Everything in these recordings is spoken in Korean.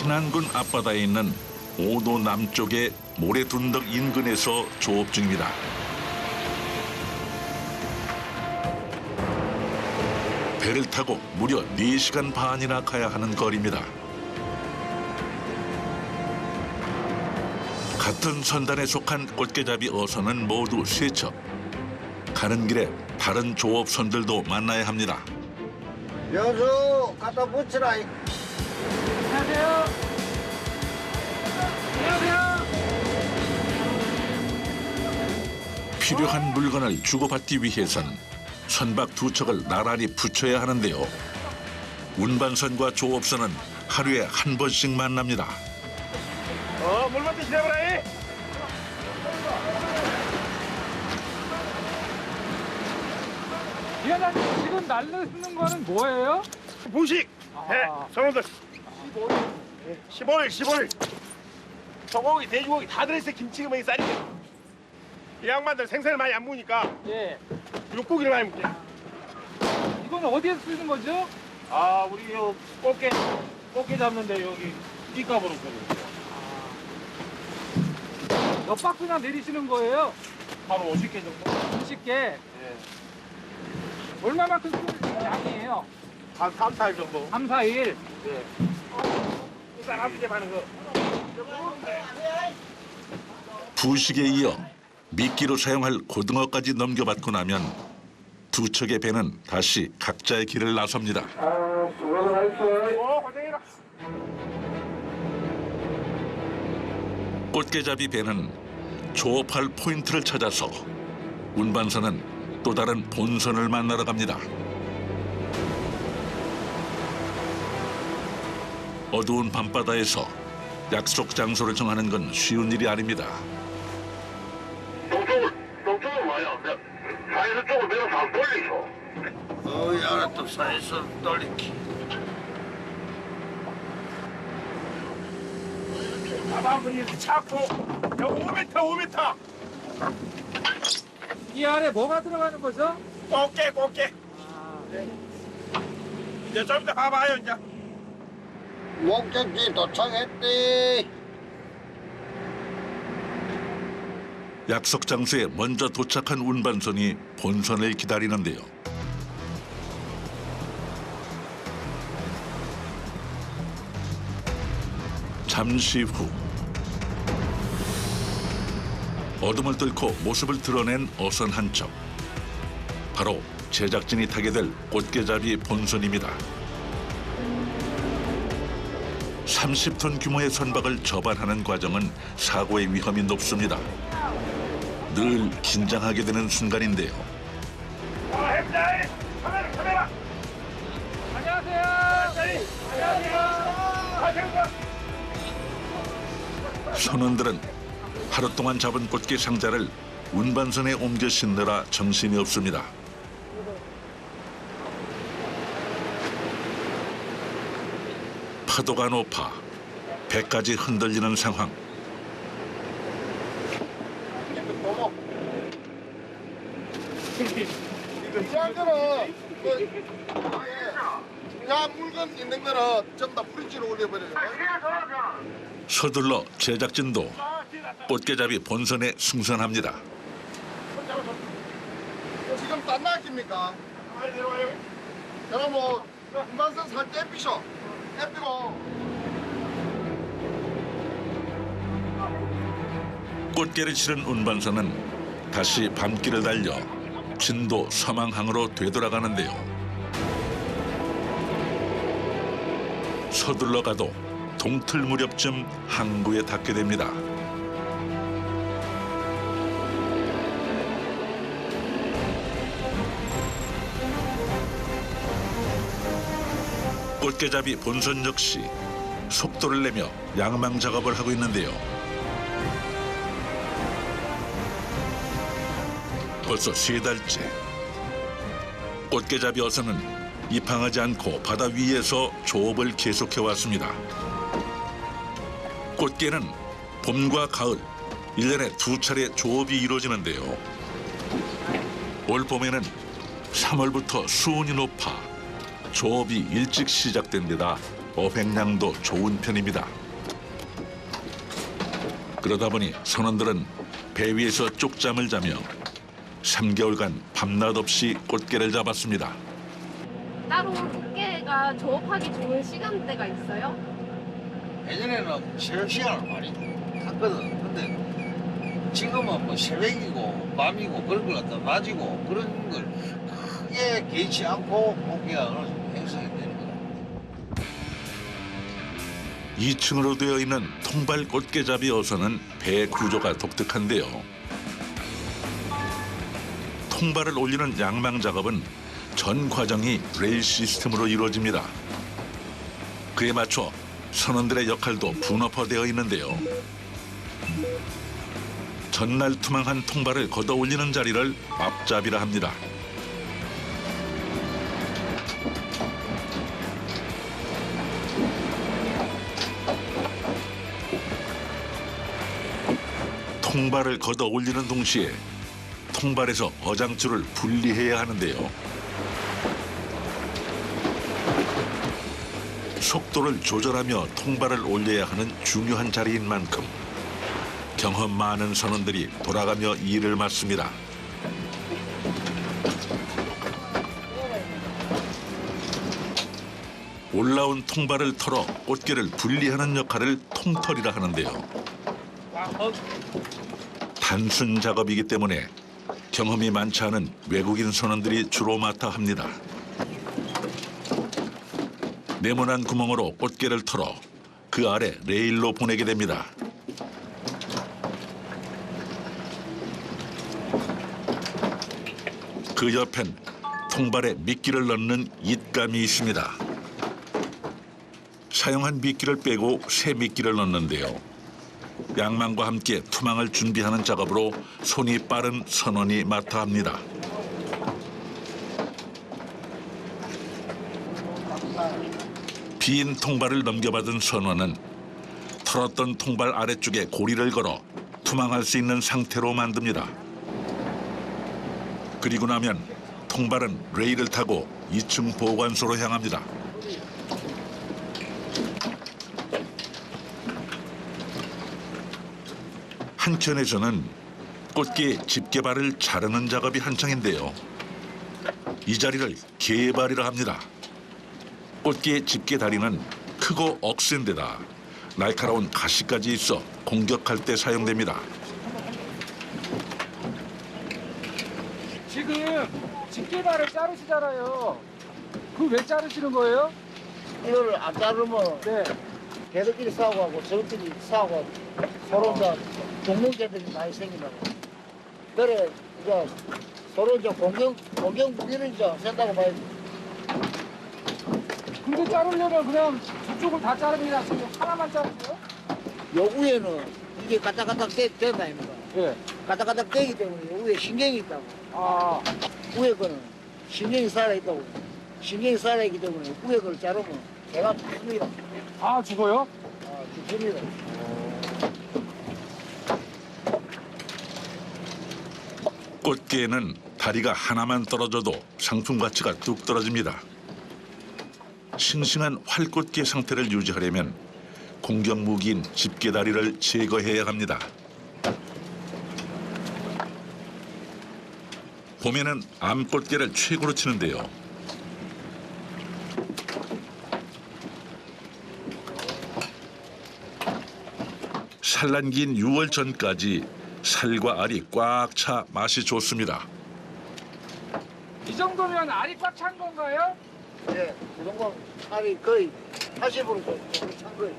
신안군 앞바다에 있는 오도 남쪽의 모래둔덕 인근에서 조업 중입니다. 배를 타고 무려 4시간 반이나 가야 하는 거리입니다. 같은 선단에 속한 꽃게잡이 어선은 모두 3척. 가는 길에 다른 조업선들도 만나야 합니다. 여수 갖다 붙이라. 안녕하세요. 안녕하세요. 필요한 물건을 주고받기 위해선 선박 2척을 나란히 붙여야 하는데요. 운반선과 조업선은 하루에 한 번씩 만납니다. 물만 드시라고라. 위원장님 지금 날르는 거는 뭐예요? 분식. 해. 선원들. 15일. 소고기, 돼지고기 다 들어있어. 김치가 쌀이. 이 양반들 생선을 많이 안 먹으니까 예. 육고기를 많이 먹게. 이건 어디에서 쓰는 거죠? 아, 우리 요 꽃게 잡는데 여기 띠값으로 쓰는 몇 박스나 내리시는 거예요? 바로 50개 정도. 50개. 예. 얼마만큼 쓰는 양이에요? 한 3, 4일 정도. 3, 4일. 예. 일단 앞에 하는 거. 부식에 이어 미끼로 사용할 고등어까지 넘겨받고 나면 2척의 배는 다시 각자의 길을 나섭니다. 고생해라. 꽃게잡이 배는 조업할 포인트를 찾아서 운반선은 또 다른 본선을 만나러 갑니다. 어두운 밤바다에서 약속 장소를 정하는 건 쉬운 일이 아닙니다. 동쪽으로 와요. 사이드 쪽으로 내가 다 돌리죠. 알았다. 사이서 돌리기. 가방을 이렇게 찾고 여기 5m. 이 안에 뭐가 들어가는 거죠? 꽃게. 네. 이제 좀 이따 가봐요 이제. 목적지 도착했대. 약속 장소에 먼저 도착한 운반선이 본선을 기다리는데요. 잠시 후 어둠을 뚫고 모습을 드러낸 어선 한 척. 바로 제작진이 타게 될 꽃게잡이 본선입니다. 30톤 규모의 선박을 접안하는 과정은 사고의 위험이 높습니다. 늘 긴장하게 되는 순간인데요. 햄자이 카메라. 안녕하세요. 안녕하세요. 선원들은 하루 동안 잡은 꽃게 상자를 운반선에 옮겨 싣느라 정신이 없습니다. 파도가 높아 배까지 흔들리는 상황. 중요한 거는 중요한 물건 있는 거는 전부 다 브릿지로 올려버려요. 서둘러 제작진도 꽃게잡이 본선에 승선합니다. 지금 딴 나깁니까? 그럼 뭐 운반선 살때 삐셔. 빼고. 꽃게를 실은 운반선은 다시 밤길을 달려 진도 서망항으로 되돌아가는데요. 서둘러 가도 동틀 무렵쯤 항구에 닿게 됩니다. 꽃게잡이 본선 역시 속도를 내며 양망 작업을 하고 있는데요. 벌써 3달째. 꽃게잡이 어선은 입항하지 않고 바다 위에서 조업을 계속해 왔습니다. 꽃게는 봄과 가을 1년에 2차례 조업이 이루어지는데요. 올 봄에는 3월부터 수온이 높아 조업이 일찍 시작된 데다 어획량도 좋은 편입니다. 그러다 보니 선원들은 배 위에서 쪽잠을 자며 3개월간 밤낮 없이 꽃게를 잡았습니다. 따로 꽃게가 조업하기 좋은 시간대가 있어요? 예전에는 새벽 시간을 많이 갔거든. 근데 지금은 뭐 새벽이고 밤이고 그런 걸 갖다 낮이고 그런 걸 크게 개의치 않고 고기가 어느 정도 행성이 되는 거야. 2층으로 되어 있는 통발 꽃게잡이 어선은 배 구조가 독특한데요. 통발을 올리는 양망 작업은 전 과정이 레일 시스템으로 이루어집니다. 그에 맞춰 선원들의 역할도 분업화되어 있는데요. 전날 투망한 통발을 걷어 올리는 자리를 앞잡이라 합니다. 통발을 걷어 올리는 동시에 통발에서 어장줄을 분리해야 하는데요. 속도를 조절하며 통발을 올려야 하는 중요한 자리인 만큼 경험 많은 선원들이 돌아가며 일을 맡습니다. 올라온 통발을 털어 꽃게를 분리하는 역할을 통털이라 하는데요. 단순 작업이기 때문에 경험이 많지 않은 외국인 선원들이 주로 맡아 합니다. 네모난 구멍으로 꽃게를 털어 그 아래 레일로 보내게 됩니다. 그 옆엔 통발에 미끼를 넣는 입감이 있습니다. 사용한 미끼를 빼고 새 미끼를 넣는데요. 양망과 함께 투망을 준비하는 작업으로 손이 빠른 선원이 맡아 합니다. 빈 통발을 넘겨받은 선원은 털었던 통발 아래쪽에 고리를 걸어 투망할 수 있는 상태로 만듭니다. 그리고 나면 통발은 레일을 타고 2층 보관소로 향합니다. 한켠에서는 꽃게 집게발을 자르는 작업이 한창인데요. 이 자리를 게발이라 합니다. 꽃게 집게 다리는 크고 억센 데다 날카로운 가시까지 있어 공격할 때 사용됩니다. 지금 집게발을 자르시잖아요. 그 왜 자르시는 거예요? 이거를 안 자르면 네. 개들끼리 싸우고 저들끼리 싸우고 서로 이제 동물개들이 많이 생긴다고. 그래 이제 서로 이제 공경 무기를 이제 센다고 봐야지. 근데 자르려면 그냥 두 쪽을 다 자릅니다. 지금 하나만 자르세요? 요 위에는 이게 까딱까딱 된다 아닙니까? 네. 까딱까딱 되기 때문에 요 위에 신경이 있다고. 아, 위에 거는 신경이 살아있다고. 신경이 살아있기 때문에 위에 걸 자르면 개가 죽습니다. 아 죽어요? 죽습니다. 꽃게는 다리가 하나만 떨어져도 상품 가치가 뚝 떨어집니다. 싱싱한 활꽃게 상태를 유지하려면 공격 무기인 집게 다리를 제거해야 합니다. 봄에는 암꽃게를 최고로 치는데요. 산란기인 6월 전까지 살과 알이 꽉 차 맛이 좋습니다. 이 정도면 알이 꽉 찬 건가요? 예, 그 정도 살이 거의 80% 정도 찬 거예요.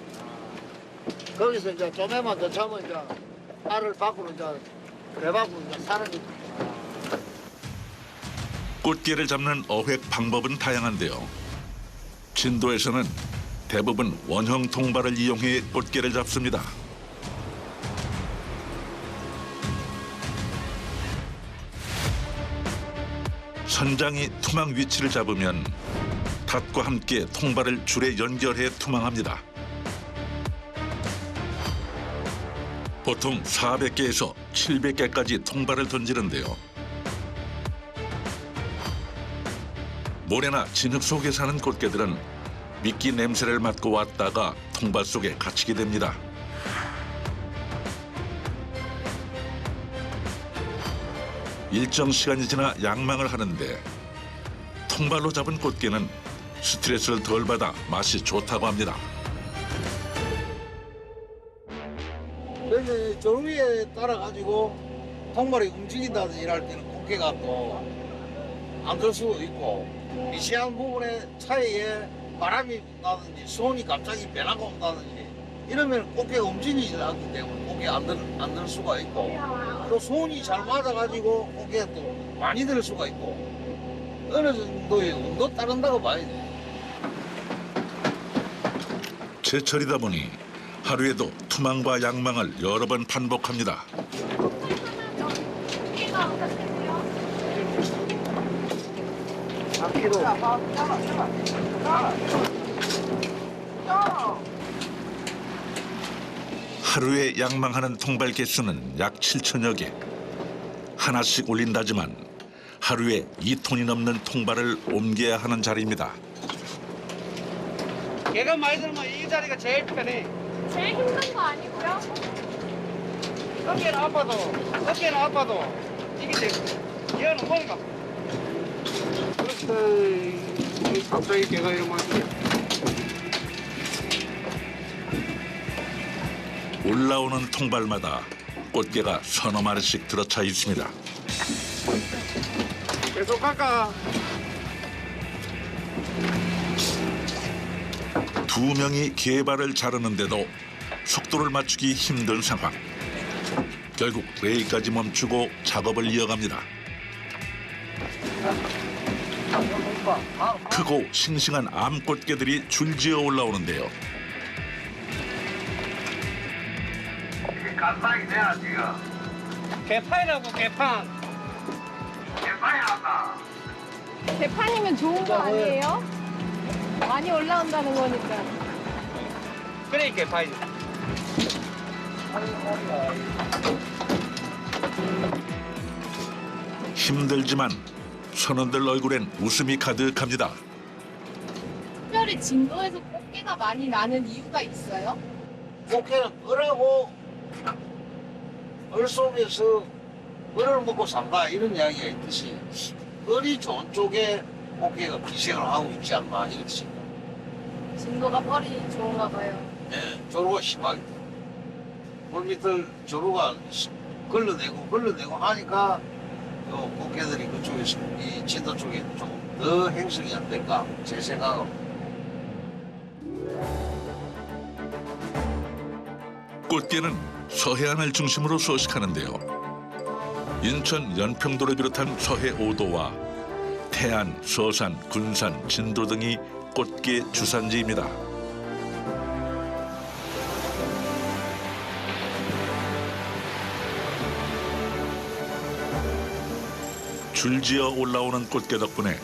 거기서 이제 좀에만 더 차면 이제 알을 밖으로 이제 배 밖으로 이제 사는 게. 꽃게를 잡는 어획 방법은 다양한데요. 진도에서는 대부분 원형 통발을 이용해 꽃게를 잡습니다. 선장이 투망 위치를 잡으면 닷과 함께 통발을 줄에 연결해 투망합니다. 보통 400개에서 700개까지 통발을 던지는데요. 모래나 진흙 속에 사는 꽃게들은 미끼 냄새를 맡고 왔다가 통발 속에 갇히게 됩니다. 일정 시간이 지나 양망을 하는데 통발로 잡은 꽃게는 스트레스를 덜 받아 맛이 좋다고 합니다. 그래서 저 위에 따라가지고 통발이 움직인다든지 이럴 때는 꽃게가 또 안 들 수도 있고 미세한 부분의 차이에 바람이 나든지 수온이 갑자기 변화가 온다든지 이러면 꽃게가 움직이지 않기 때문에 꽃게가 안 들 수가 있고 또 수온이 잘 맞아가지고 꽃게가 또 많이 들 수가 있고 어느 정도의 온도 따른다고 봐야 돼. 제철이다 보니 하루에도 투망과 양망을 여러 번 반복합니다. 꽃게가 어떻게 돼요? 3kg. 하루에 양망하는 통발 개수는 약 7천여 개. 하나씩 올린다지만 하루에 2톤이 넘는 통발을 옮겨야 하는 자리입니다. 개가 많이 들면 이 자리가 제일 편해. 제일 힘든 거 아니고요? 어깨는 아파도 이게 돼. 얘는 뭔가. 그렇다. 갑자기 개가 이러면 올라오는 통발마다 꽃게가 서너 마리씩 들어차 있습니다. 계속 갈까? 두 명이 개발을 자르는데도 속도를 맞추기 힘든 상황. 결국 레일까지 멈추고 작업을 이어갑니다. 크고 싱싱한 암꽃게들이 줄지어 올라오는데요. 이게 간장이 돼야 지금. 개판이라고 개판. 개판이 났다. 대판이면 좋은 거 아니에요? 많이 올라온다는 거니까. 그래 개판이. 힘들지만 선원들 얼굴엔 웃음이 가득합니다. 특별히 진도에서 꽃게가 많이 나는 이유가 있어요? 꽃게는 을하고 을 속에서 을을 먹고 산다 이런 이야기가 있듯이 을이 좋은 쪽에 꽃게가 기생을 하고 있지 않나 이렇게 진도가 뻘이 좋은가 봐요. 조류가 심하게 물밑을 조류가 걸러내고 하니까 요 꽃게들이 그쪽에서 이 진도 쪽에 좀 더 행성이 안 될까 제 생각으로. 꽃게는 서해안을 중심으로 서식하는데요. 인천 연평도를 비롯한 서해 5도와 태안, 서산, 군산, 진도 등이 꽃게 주산지입니다. 줄지어 올라오는 꽃게 덕분에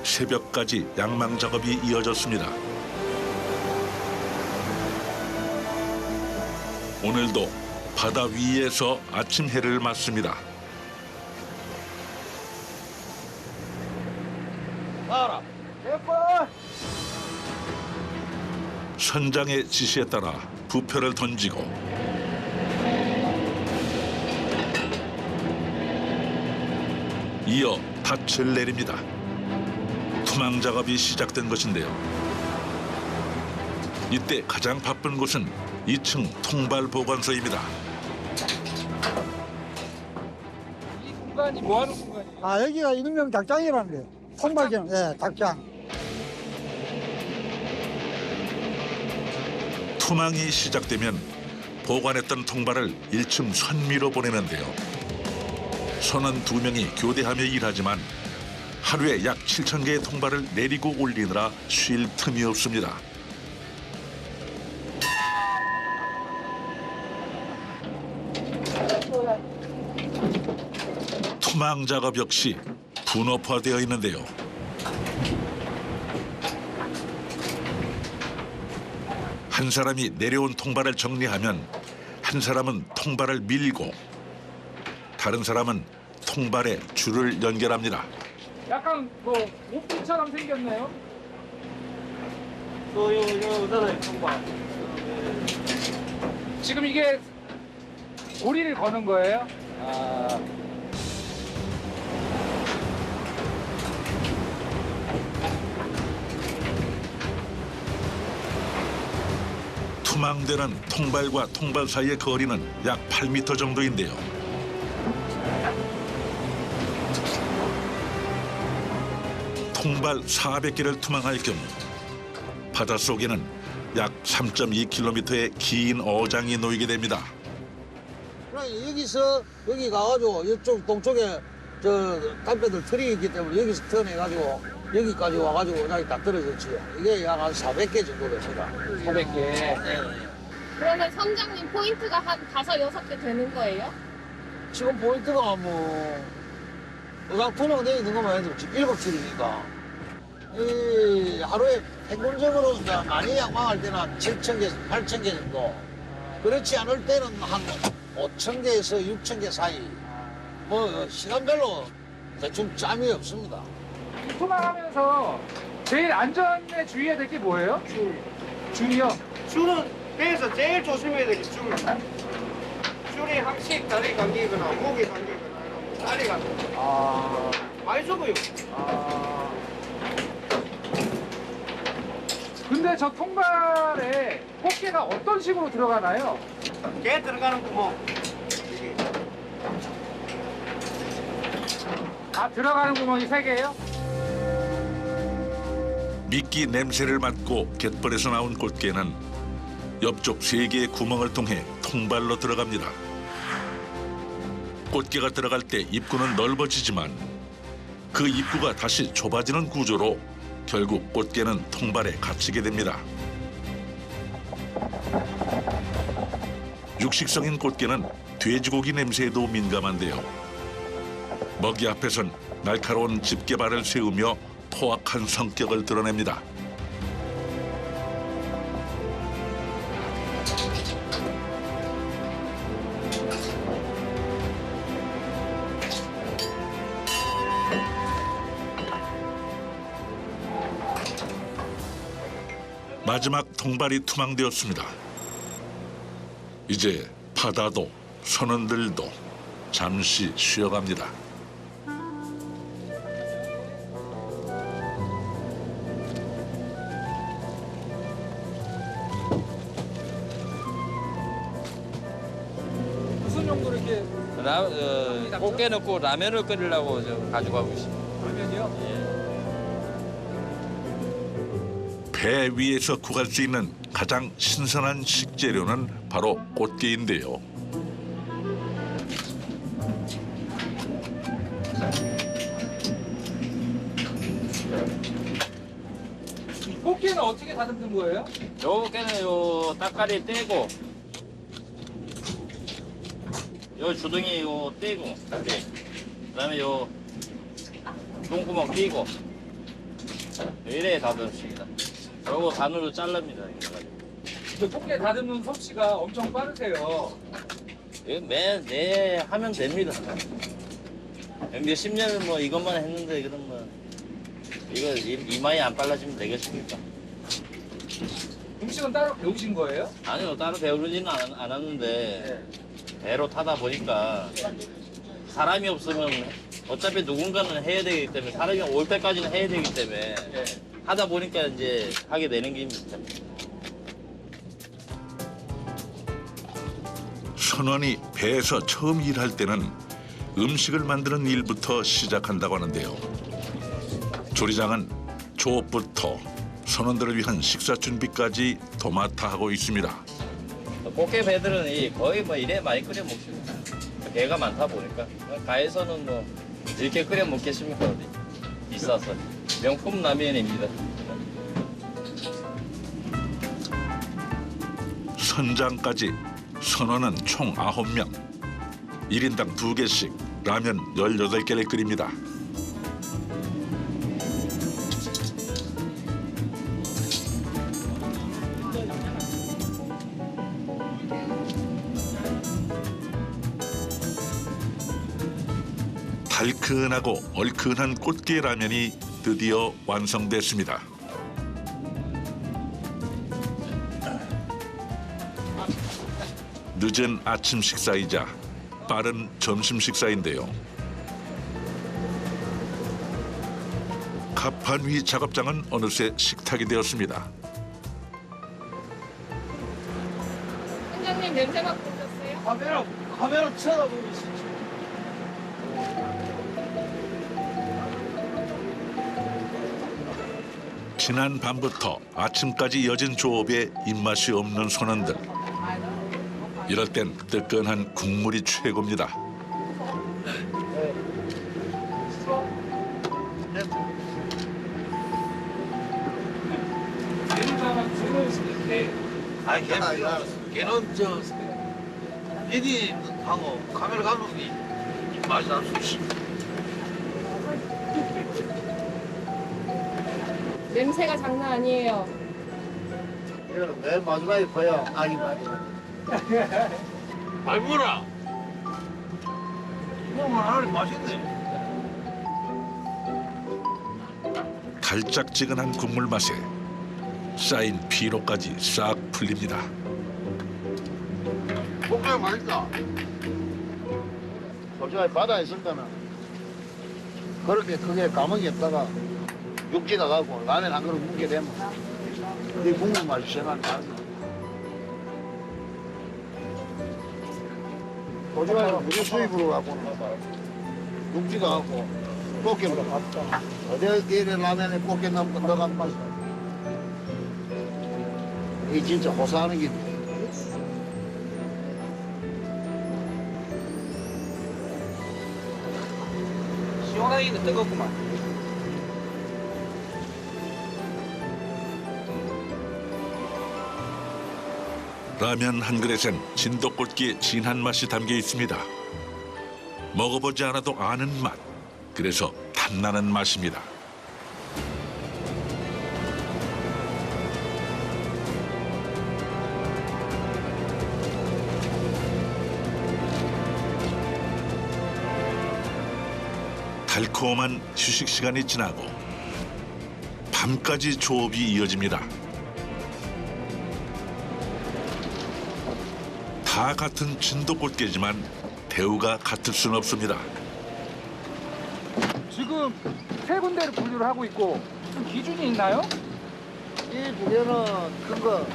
새벽까지 양망 작업이 이어졌습니다. 오늘도 바다 위에서 아침 해를 맞습니다. 나와라. 선장의 지시에 따라 부표를 던지고 이어 닻을 내립니다. 투망 작업이 시작된 것인데요. 이때 가장 바쁜 곳은 2층 통발 보관소입니다. 이 공간이 뭐 하는 공간이에요? 아, 여기가 일명 닭장이라는 거예요. 통발기는, 예, 닭장. 투망이 시작되면 보관했던 통발을 1층 선미로 보내는데요. 선원 2명이 교대하며 일하지만 하루에 약 7,000개의 통발을 내리고 올리느라 쉴 틈이 없습니다. 투망 작업 역시 분업화되어 있는데요. 한 사람이 내려온 통발을 정리하면 한 사람은 통발을 밀고 다른 사람은 통발에 줄을 연결합니다. 약간 뭐 오프처럼 생겼네요. 또 요잖아요, 통발. 지금 이게 고리를 거는 거예요? 아. 투망되는 통발과 통발 사이의 거리는 약 8m 정도인데요. 통발 400개를 투망할 경우 바닷속에는 약 3.2km의 긴 어장이 놓이게 됩니다. 그럼 여기서 여기 가가지고 이쪽 동쪽에 저 담배들 틀이 있기 때문에 여기서 턴해가지고 여기까지 와가지고 여기 딱 떨어졌지. 이게 약 한 400개 정도 됩니다. 400개. 네. 그러면 선장님 포인트가 한 5, 6개 되는 거예요? 지금 포인트가 뭐 의강 투명되어 있는 것만 해도 지금 7줄이니까 이 하루에 평균적으로 이제 많이 양망할 때는 한 7,000개, 8,000개 정도. 그렇지 않을 때는 한 5,000개에서 6,000개 사이. 뭐 시간별로 대충 짬이 없습니다. 투망하면서 제일 안전에 주의해야 될 게 뭐예요? 줄이요? 줄은 배에서 제일 조심해야 될 게 줄. 줄이 항식 다리 감기거나 목이 감기거나 다리가 많이 좁아요. 근데 저 통발에 꽃게가 어떤 식으로 들어가나요? 개 들어가는 구멍. 아, 들어가는 구멍이 3개예요? 미끼 냄새를 맡고 갯벌에서 나온 꽃게는 옆쪽 3개의 구멍을 통해 통발로 들어갑니다. 꽃게가 들어갈 때 입구는 넓어지지만 그 입구가 다시 좁아지는 구조로 결국 꽃게는 통발에 갇히게 됩니다. 육식성인 꽃게는 돼지고기 냄새에도 민감한데요. 먹이 앞에선 날카로운 집게발을 세우며 포악한 성격을 드러냅니다. 마지막 통발이 투망되었습니다. 이제 바다도 선원들도 잠시 쉬어갑니다. 무슨 용도로 이렇게 꽃게 넣고 라면을 끓이려고 저 가져가고 있습니다. 그러면요? 배 위에서 구할 수 있는 가장 신선한 식재료는 바로 꽃게인데요. 꽃게는 어떻게 다듬는 거예요? 요 깨는 요 따까리 떼고 요 주둥이 요 떼고 네. 그다음에 요 똥구멍 띄고 이래 다듬습니다. 요거 반으로 자릅니다. 그 꽃게 다듬는 솜씨가 엄청 빠르세요. 이거 매 하면 됩니다. 몇십 년을 뭐 이것만 했는데 그럼 뭐 이거 이마에 안 빨라지면 되겠습니까? 음식은 따로 배우신 거예요? 아니요, 따로 배우지는 않았는데 배로 타다 보니까 사람이 없으면 어차피 누군가는 해야 되기 때문에 사람이 올 때까지는 해야 되기 때문에 하다 보니까 이제 하게 되는 겁니다. 선원이 배에서 처음 일할 때는 음식을 만드는 일부터 시작한다고 하는데요. 조리장은 조업부터 선원들을 위한 식사 준비까지 도맡아 하고 있습니다. 꽃게 배들은 거의 뭐 이래 많이 끓여 먹습니다. 배가 많다 보니까 가에서는 뭐 이렇게 끓여 먹겠습니까 어디 비싸서 명품 라면입니다. 선장까지 선원은 총 9명. 1인당 2개씩 라면 18개를 끓입니다. 달큰하고 얼큰한 꽃게 라면이 드디어 완성됐습니다. 늦은 아침 식사이자 빠른 점심 식사인데요. 갑판 위 작업장은 어느새 식탁이 되었습니다. 팀장님 냄새 맡고 오셨어요? 카메라 쳐다보고 있어. 지난 밤부터 아침까지 이어진 조업에 입맛이 없는 선원들. 이럴 땐 뜨끈한 국물이 최고입니다. 아니 걔는 저 PD하고 카메라 감독이 입맛이 날 수 있어. 냄새가 장난 아니에요. 이거는 맨 마지막에 보여 아기 말이. 말보라. 이거만 하니 맛있네. 달짝지근한 국물 맛에 쌓인 피로까지 싹 풀립니다. 고기가 맛있다. 솔직히 바다에 있을 때는 그렇게 크게 감옥에 없다가 육지 나가고 라면 한 그릇 먹게 되면 이 국물 맛이 시원한 거 알지? 솔직히 우리 수입으로 가고는 육지 가고 꽃게로 갔다. 어디 이래 라면에 꽃게 넣어간 맛이 이 진짜 호사하는 게 시원하기는 뜨겁구만. 라면 한 그릇엔 진돗꽃기의 진한 맛이 담겨 있습니다. 먹어보지 않아도 아는 맛, 그래서 탐나는 맛입니다. 달콤한 휴식 시간이 지나고 밤까지 조업이 이어집니다. 다 같은 진돗꽃게지만 대우가 같을 수는 없습니다. 지금 세 군데를 분류를 하고 있고 무슨 기준이 있나요? 이 두 개는 큰 거,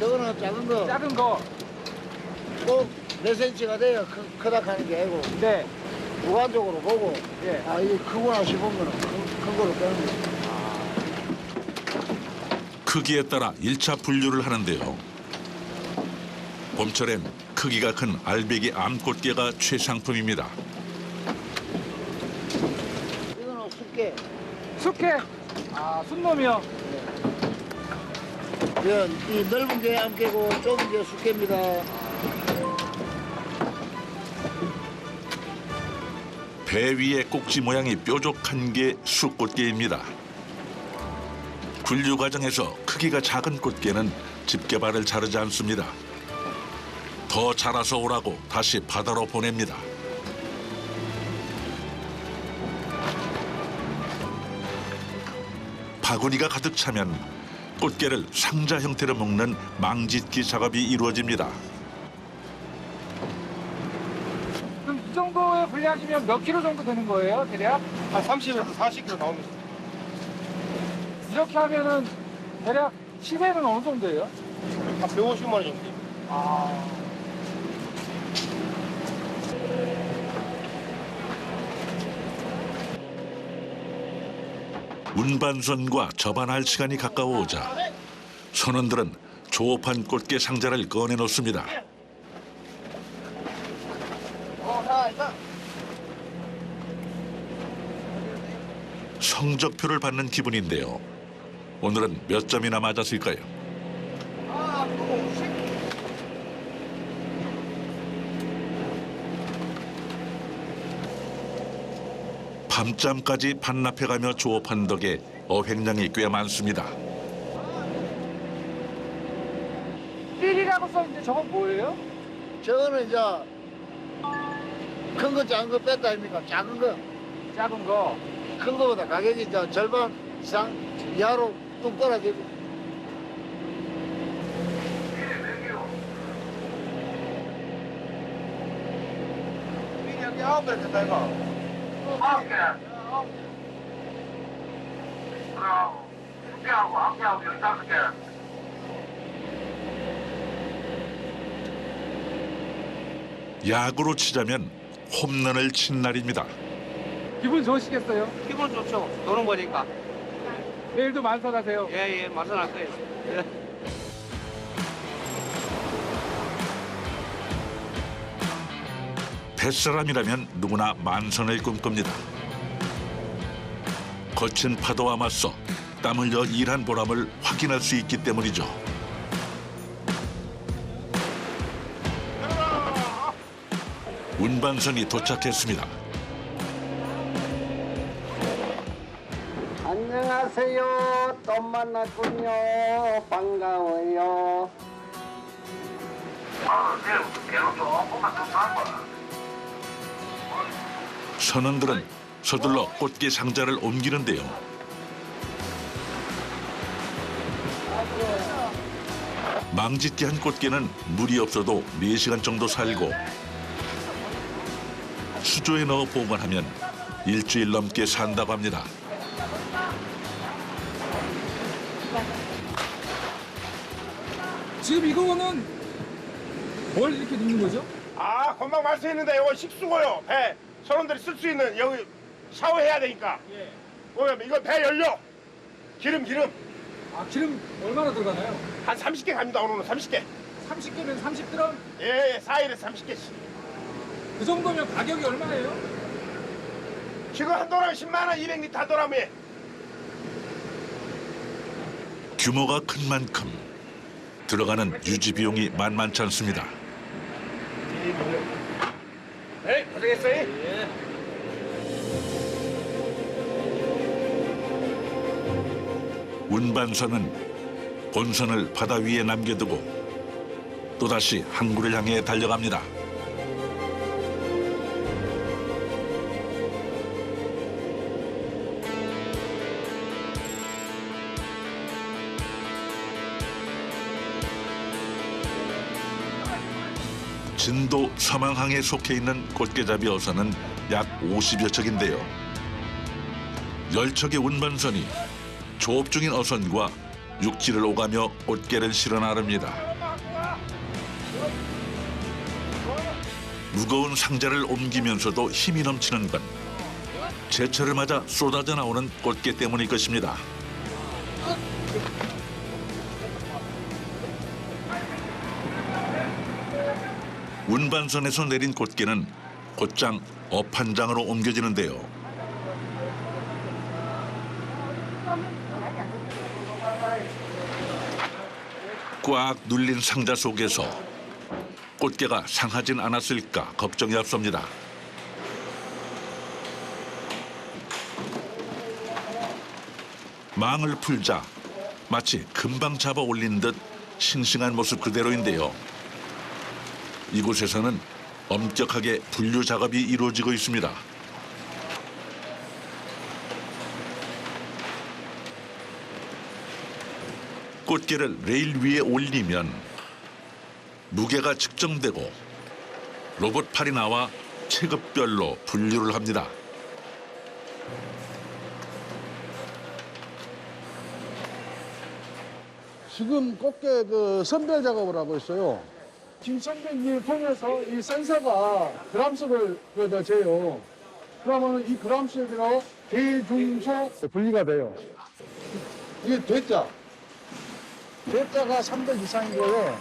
저거는 작은 거. 작은 거. 꼭 몇 센치가 돼야 크다 하는 게 아니고 네. 주관적으로 보고 예. 아 이게 크구나 싶은 거는 큰 거로 빼는 거죠. 크기에 따라 1차 분류를 하는데요. 봄철엔 크기가 큰 알배기 암꽃게가 최상품입니다. 이거는 숙게. 숙회. 아, 순놈이요. 이건 이 넓은 게 암깨고 좁은 게 숙게입니다. 배 위에 꼭지 모양이 뾰족한 게 쑥꽃게입니다. 분류 과정에서 크기가 작은 꽃게는 집게발을 자르지 않습니다. 더 자라서 오라고 다시 바다로 보냅니다. 바구니가 가득 차면 꽃게를 상자 형태로 먹는 망짓기 작업이 이루어집니다. 그럼 이 정도의 분량이면 몇 킬로 정도 되는 거예요, 대략? 한 30에서 40kg 나옵니다. 이렇게 하면은 대략 시세는 어느 정도예요? 한 150만 원 정도. 아, 운반선과 접안할 시간이 가까워오자 선원들은 조업한 꽃게 상자를 꺼내놓습니다. 성적표를 받는 기분인데요. 오늘은 몇 점이나 맞았을까요? 밤잠까지 반납해가며 조업한 덕에 어획량이 꽤 많습니다. 삘이라고 써있는데 저건 뭐예요? 저거는 이제 큰 거 작은 거 뺐다 아닙니까? 작은 거. 작은 거. 큰 거보다 가격이 이제 절반 이상 이하로 뚝 떨어지고 9개 됐다 이거. 9개. 그럼 10개하고 1개하고 15개. 야구로 치자면 홈런을 친 날입니다. 기분 좋으시겠어요? 기분 좋죠. 노는 거니까. 내일도 만선하세요. 예예 마선할 거예요. 예. 뱃사람이라면 누구나 만선을 꿈꿉니다. 거친 파도와 맞서 땀 흘려 일한 보람을 확인할 수 있기 때문이죠. 운반선이 도착했습니다. 안녕하세요. 또 만났군요. 반가워요. 지금 개로 조금만 더 싼 거야. 선원들은 서둘러 꽃게 상자를 옮기는데요. 망짓게 한 꽃게는 물이 없어도 4시간 정도 살고 수조에 넣어 보관하면 일주일 넘게 산다고 합니다. 지금 이거는 뭘 이렇게 넣는 거죠? 아, 금방 말씀했는데 이거 식수고요. 배 선원들이 쓸 수 있는 여기 샤워해야 되니까. 예. 이거 배 연료. 기름. 아, 기름 얼마나 들어가나요? 한 30개 갑니다. 오늘은 30개. 30개면 30g? 예, 4일에 30개씩. 그 정도면 가격이 얼마예요? 지금 한 도람에 10만 원, 200리터 한 도람에. 규모가 큰 만큼 들어가는 유지 비용이 만만치 않습니다. 네, 고생했어요. 운반선은 본선을 바다 위에 남겨두고 또다시 항구를 향해 달려갑니다. 진도 서망항에 속해 있는 꽃게잡이 어선은 약 50여 척인데요. 10척의 운반선이 조업 중인 어선과 육지를 오가며 꽃게를 실어 나릅니다. 무거운 상자를 옮기면서도 힘이 넘치는 건 제철을 맞아 쏟아져 나오는 꽃게 때문일 것입니다. 운반선에서 내린 꽃게는 곧장 업 한 장으로 옮겨지는데요. 꽉 눌린 상자 속에서 꽃게가 상하진 않았을까 걱정이 앞섭니다. 망을 풀자 마치 금방 잡아 올린 듯 싱싱한 모습 그대로인데요. 이곳에서는 엄격하게 분류 작업이 이루어지고 있습니다. 꽃게를 레일 위에 올리면 무게가 측정되고 로봇팔이 나와 체급별로 분류를 합니다. 지금 꽃게 선별 작업을 하고 있어요. 지금 선별을 통해서 이 센서가 그람수를 재요. 그러면 이 그람수에 들어 대중소 분리가 돼요. 이게 대자. 대자가 300 이상인 거예요.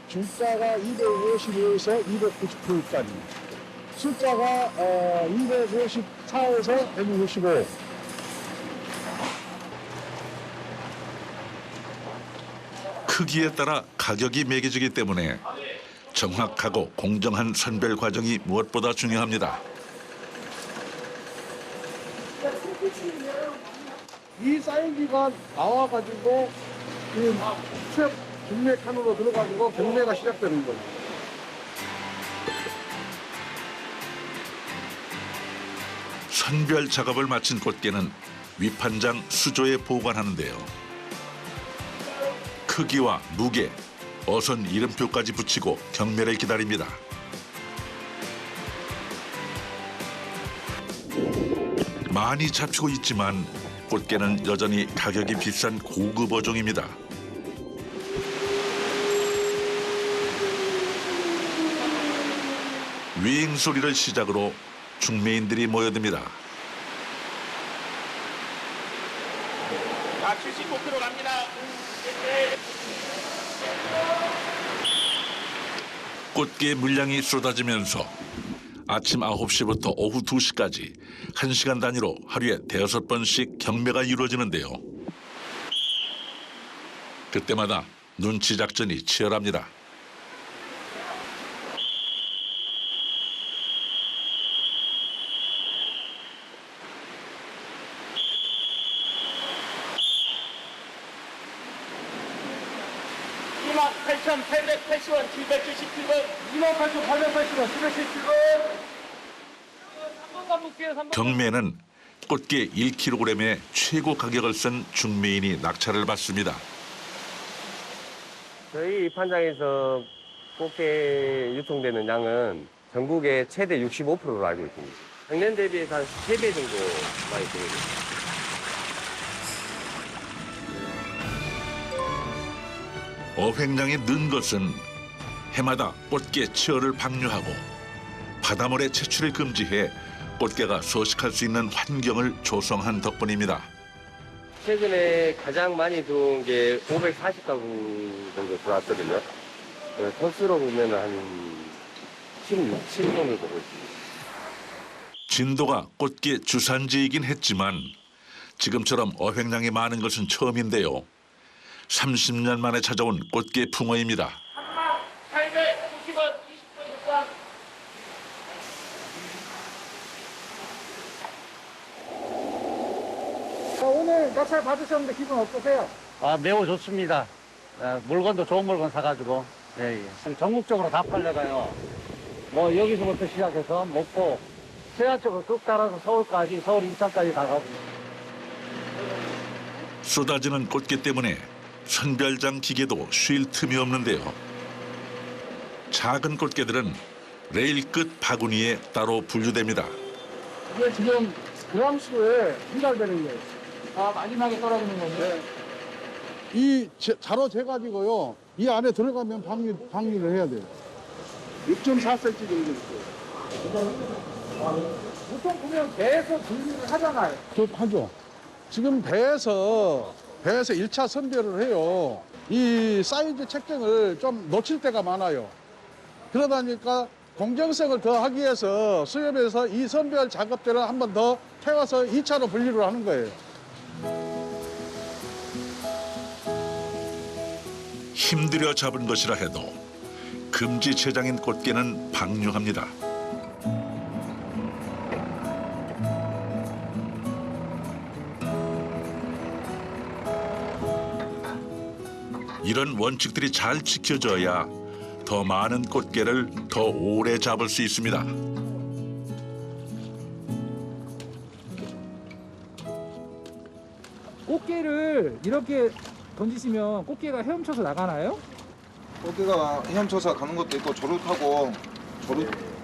중자가 255에서 299까지. 숫자가 254에서 165. 크기에 따라 가격이 매겨지기 때문에 정확하고 공정한 선별 과정이 무엇보다 중요합니다. 이 사인기가 나와가지고 이 수협 경매 칸으로 들어가지고 경매가 시작되는 거예요. 선별 작업을 마친 꽃게는 위판장 수조에 보관하는데요. 크기와 무게, 어선 이름표까지 붙이고 경매를 기다립니다. 많이 잡히고 있지만 꽃게는 여전히 가격이 비싼 고급 어종입니다. 윙 소리를 시작으로 중매인들이 모여듭니다. 자, 75kg 갑니다. 꽃게 물량이 쏟아지면서 아침 9시부터 오후 2시까지 1시간 단위로 하루에 5번씩 경매가 이루어지는데요. 그때마다 눈치 작전이 치열합니다. 원 777원. 28,880원, 777원. 경매는 꽃게 1kg에 최고 가격을 쓴 중매인이 낙찰을 받습니다. 저희 판장에서 꽃게 유통되는 양은 전국의 최대 65%로 알고 있습니다. 작년 대비해서 한 3배 정도 많이 들어있습니다. 어획량이 는 것은 해마다 꽃게 치어를 방류하고 바닷물의 채취를 금지해 꽃게가 서식할 수 있는 환경을 조성한 덕분입니다. 최근에 가장 많이 들어온 게 540가구 정도 들어왔거든요. 선수로 보면 한 16, 7 정도 되고 있습니다. 진도가 꽃게 주산지이긴 했지만 지금처럼 어획량이 많은 것은 처음인데요. 30년 만에 찾아온 꽃게 풍어입니다. 890원 20분 국방. 오늘 낙찰 받으셨는데 기분 어떠세요? 매우 좋습니다. 물건도 좋은 물건 사가지고 전국적으로 다 팔려가요. 뭐 여기서부터 시작해서 목포, 서해안 쪽으로 쭉 따라서 서울까지, 서울 인천까지 다 가고. 쏟아지는 꽃게 때문에 선별장 기계도 쉴 틈이 없는데요. 작은 꽃게들은 레일 끝 바구니에 따로 분류됩니다. 이게 지금 그람수에 분할되는 거예요. 마지막에 떨어지는 건데. 이 자로 재가지고요. 이 안에 들어가면 방류를 해야 돼요. 6.4cm 정도 있어요. 보통 보면 배에서 분류를 하잖아요. 하죠. 지금 배에서 1차 선별을 해요. 이 사이즈 책정을 좀 놓칠 때가 많아요. 그러다 보니까 공정성을 더 하기 위해서 수협에서 이 선별 작업들을 한 번 더 태워서 2차로 분류를 하는 거예요. 힘들여 잡은 것이라 해도 금지체장인 꽃게는 방류합니다. 이런 원칙들이 잘 지켜져야 더 많은 꽃게를 더 오래 잡을 수 있습니다. 꽃게를 이렇게 던지시면 꽃게가 헤엄쳐서 나가나요? 꽃게가 헤엄쳐서 가는 것도 있고 조루타고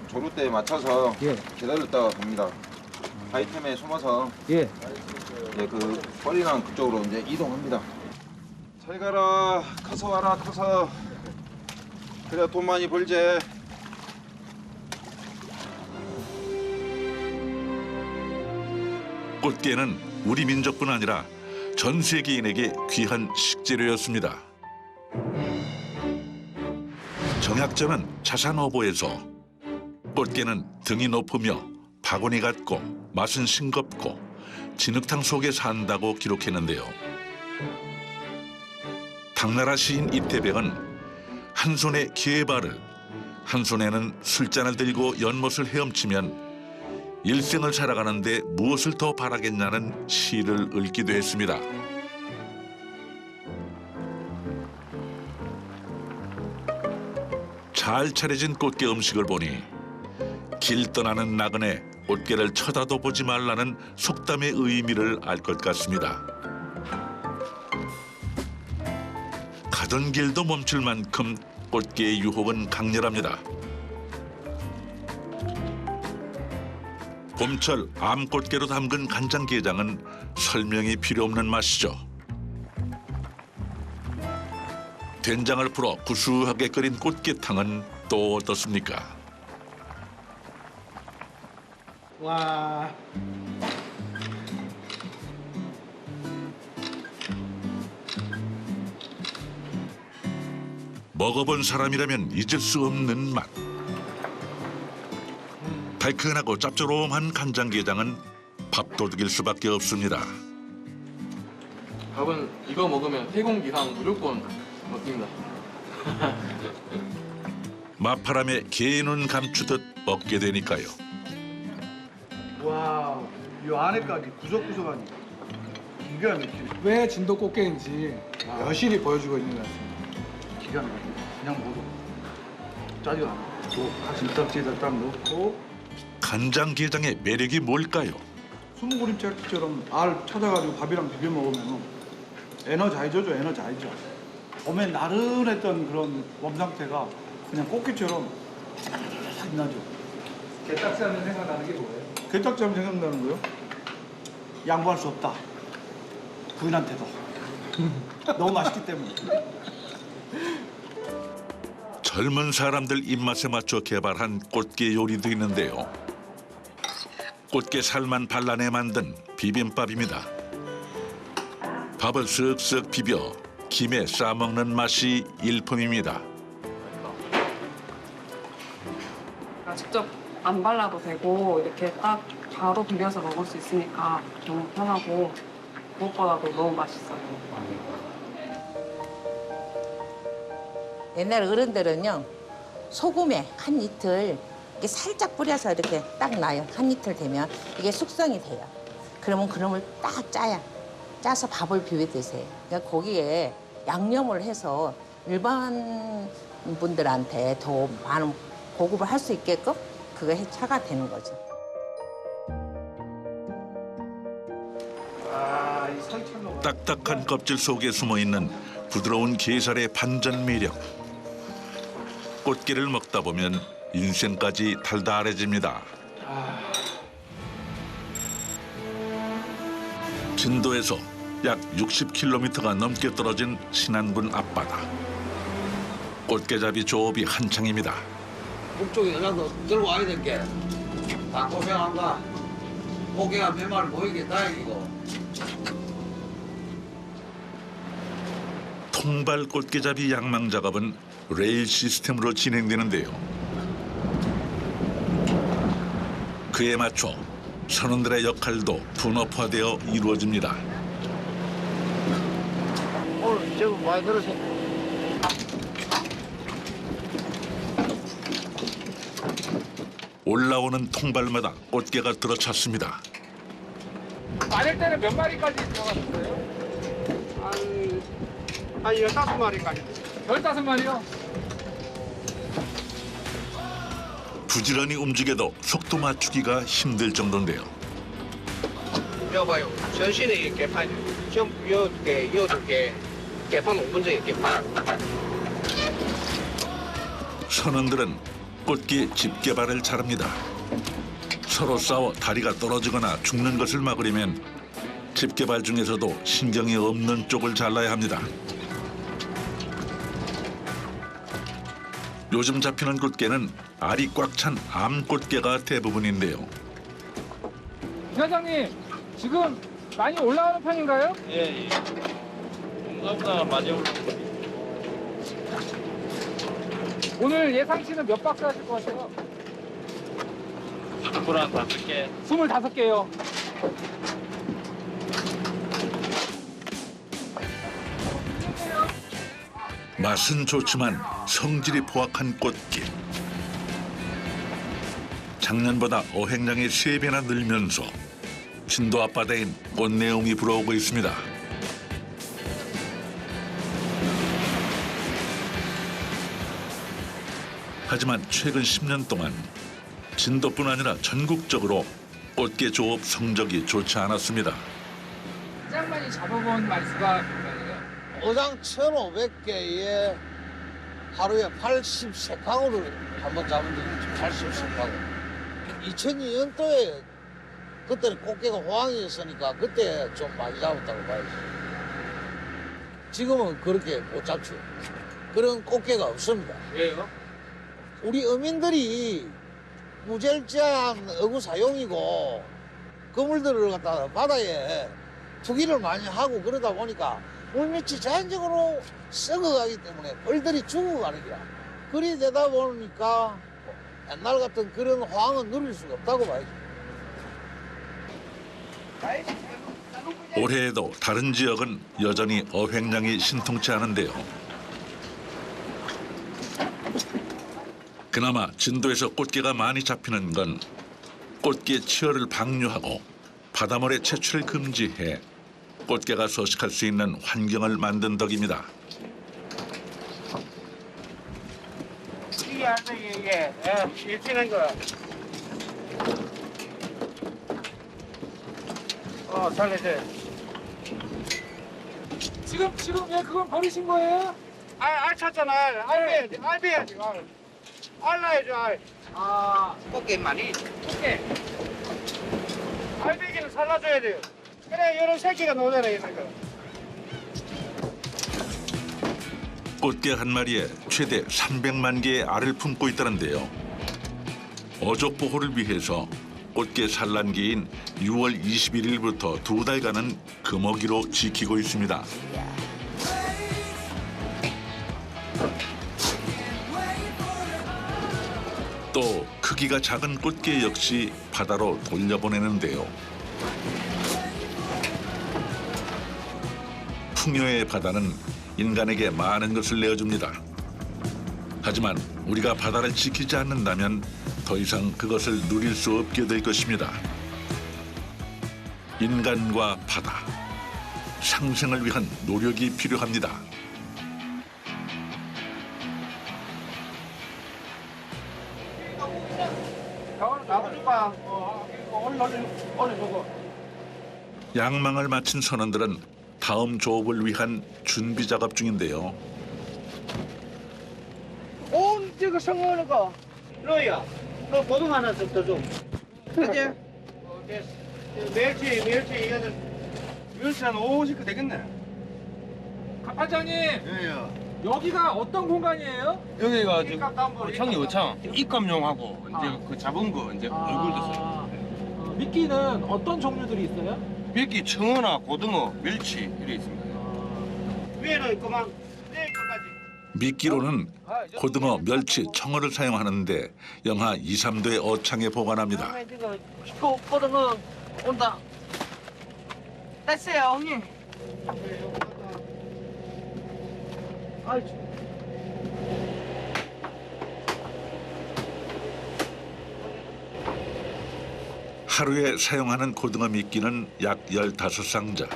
조루대에 맞춰서 기다렸다가 갑니다. 아이템에 숨어서 이제 그 뻘이랑 그쪽으로 이제 이동합니다. 잘 가라, 커서 와라, 커서. 그래야 돈 많이 벌지. 꽃게는 우리 민족뿐 아니라 전 세계인에게 귀한 식재료였습니다. 정약전은 자산어보에서 꽃게는 등이 높으며 바구니 같고 맛은 싱겁고 진흙탕 속에 산다고 기록했는데요. 당나라 시인 이태백은 한 손에 기회발을, 한 손에는 술잔을 들고 연못을 헤엄치면 일생을 살아가는데 무엇을 더 바라겠냐는 시를 읊기도 했습니다. 잘 차려진 꽃게 음식을 보니 길 떠나는 나그네 꽃게를 쳐다도 보지 말라는 속담의 의미를 알 것 같습니다. 가던 길도 멈출 만큼 꽃게의 유혹은 강렬합니다. 봄철 암꽃게로 담근 간장게장은 설명이 필요 없는 맛이죠. 된장을 풀어 구수하게 끓인 꽃게탕은 또 어떻습니까? 와. 먹어본 사람이라면 잊을 수 없는 맛. 달큰하고 짭조름한 간장게장은 밥도둑일 수밖에 없습니다. 밥은 이거 먹으면 3공기 이상 무조건 먹습니다. 마파람에 개눈 감추듯 먹게 되니까요. 와, 이 안에까지 구석구석하니 기가 막히네. 왜 진도 꽃게인지 여실히 보여주고 있는 것 같습니다. 기가 막히네. 그냥 먹어도 짜지도 않고 진딱지에다 딱 넣고 간장게장의 매력이 뭘까요? 수묵그림처럼 알 찾아가지고 밥이랑 비벼 먹으면 에너자이저죠, 에너자이저. 봄에 나른했던 그런 몸 상태가 그냥 꽃게처럼 싹 나죠. 게딱지 하면 생각나는 게 뭐예요? 게딱지 하면 생각나는 거요? 양보할 수 없다. 부인한테도. 너무 맛있기 때문에. 젊은 사람들 입맛에 맞춰 개발한 꽃게 요리도 있는데요. 꽃게 살만 발라내 만든 비빔밥입니다. 밥을 쓱쓱 비벼 김에 싸먹는 맛이 일품입니다. 직접 안 발라도 되고 이렇게 딱 바로 비벼서 먹을 수 있으니까 너무 편하고 무엇보다도 너무 맛있어요. 옛날 어른들은요, 소금에 한 이틀 이렇게 살짝 뿌려서 이렇게 딱 놔요. 한 이틀 되면 이게 숙성이 돼요. 그러면 그놈을 딱 짜서 밥을 비벼 드세요. 그러니까 거기에 양념을 해서 일반 분들한테 더 많은 보급을 할 수 있게끔 그거 해차가 되는 거죠. 딱딱한 껍질 속에 숨어있는 부드러운 게살의 반전 매력. 꽃게를 먹다 보면 인생까지 달달해집니다. 진도에서 약 60km가 넘게 떨어진 신안군 앞바다. 꽃게잡이 조업이 한창입니다. 북쪽에 나도 들고 와야 될 게 다 고생한다. 고개가 몇 마리 보이게 다행이고. 통발 꽃게잡이 양망 작업은 레일 시스템으로 진행되는데요. 그에 맞춰 선원들의 역할도 분업화되어 이루어집니다. 오늘 제법 많이 들으세요. 올라오는 통발마다 꽃게가 들어찼습니다. 많을 때는 몇 마리까지 들어갔어요? 한 15마리까지. 15마리요? 부지런히 움직여도 속도 맞추기가 힘들 정도인데요. 여봐요. 전신에 이렇게 판, 여두개, 개판 5분 전에 이렇게 판. 선원들은 꽃게 집게발을 잘합니다. 서로 싸워 다리가 떨어지거나 죽는 것을 막으려면 집게발 중에서도 신경이 없는 쪽을 잘라야 합니다. 요즘 잡히는 꽃게는 알이 꽉 찬 암꽃게가 대부분인데요. 회장님, 지금 많이 올라오는 편인가요? 예. 생각보다 많이 올라오고. 오늘 예상치는 몇 박스 하실 것 같아요? 25개. 25개요. 맛은 좋지만 성질이 포악한 꽃게. 작년보다 어획량이 3배나 늘면서 진도 앞바다엔 꽃내음이 불어오고 있습니다. 하지만 최근 10년 동안 진도뿐 아니라 전국적으로 꽃게 조업 성적이 좋지 않았습니다. 가장 많이 잡아본 말수가 얼마예요? 어장 1,500개에 하루에 83강어를 한번 잡은 적이 있죠. 83강어. 2002년도에 그때는 꽃게가 호황이었으니까 그때 좀 많이 잡았다고 봐야지. 지금은 그렇게 못 잡죠. 그런 꽃게가 없습니다. 왜요? 우리 어민들이 무절제한 어구 사용이고 그물들을 갖다가 바다에 투기를 많이 하고 그러다 보니까 물밑이 자연적으로 썩어가기 때문에 벌들이 죽어가는 거야. 그리 되다 보니까 옛날 같은 그런 호황은 누릴 수가 없다고 봐야지. 올해에도 다른 지역은 여전히 어획량이 신통치 않은데요. 그나마 진도에서 꽃게가 많이 잡히는 건 꽃게 치어를 방류하고 바닷물에 채취를 금지해 꽃게가 서식할 수 있는 환경을 만든 덕입니다. 이게 안 돼, 이게. 일치는 거. 살려줘. 지금 왜 그건 버리신 거예요? 알 찼잖아. 알 빼야지. 알 놔야죠, 알. 꽃게 많이. 꽃게. 알배기는 살라줘야 돼요. 그래, 이런 새끼가 나오잖아, 이런 거. 꽃게 한 마리에 최대 300만 개의 알을 품고 있다는데요. 어족 보호를 위해서 꽃게 산란기인 6월 21일부터 2달간은 금어기로 지키고 있습니다. 또 크기가 작은 꽃게 역시 바다로 돌려보내는데요. 풍요의 바다는 인간에게 많은 것을 내어줍니다. 하지만 우리가 바다를 지키지 않는다면 더 이상 그것을 누릴 수 없게 될 것입니다. 인간과 바다, 상생을 위한 노력이 필요합니다. 나무주방 올려주고. 양망을 마친 선원들은 다음 조업을 위한 준비 작업 중인데요. 온 저거 성어는 거. 너야, 너 고등 하나 더 줘. 그지? 멸치 이거는 멸치 한 50개 되겠네. 반장님. 여기가 어떤 공간이에요? 여기가 청이 어창 입감용하고 이제 그 잡은 거 이제 얼굴도 써요. 미끼는 어떤 종류들이 있어요? 밀기 청어나 고등어, 멸치 이래 있습니다. 위에는 그만 내일 끝까지. 미끼로는 고등어, 멸치, 청어를 사용하는데 영하 2, 3도의 어창에 보관합니다. 고등어 온다. 됐어요, 형님. 하루에 사용하는 고등어 미끼는 약 15상자.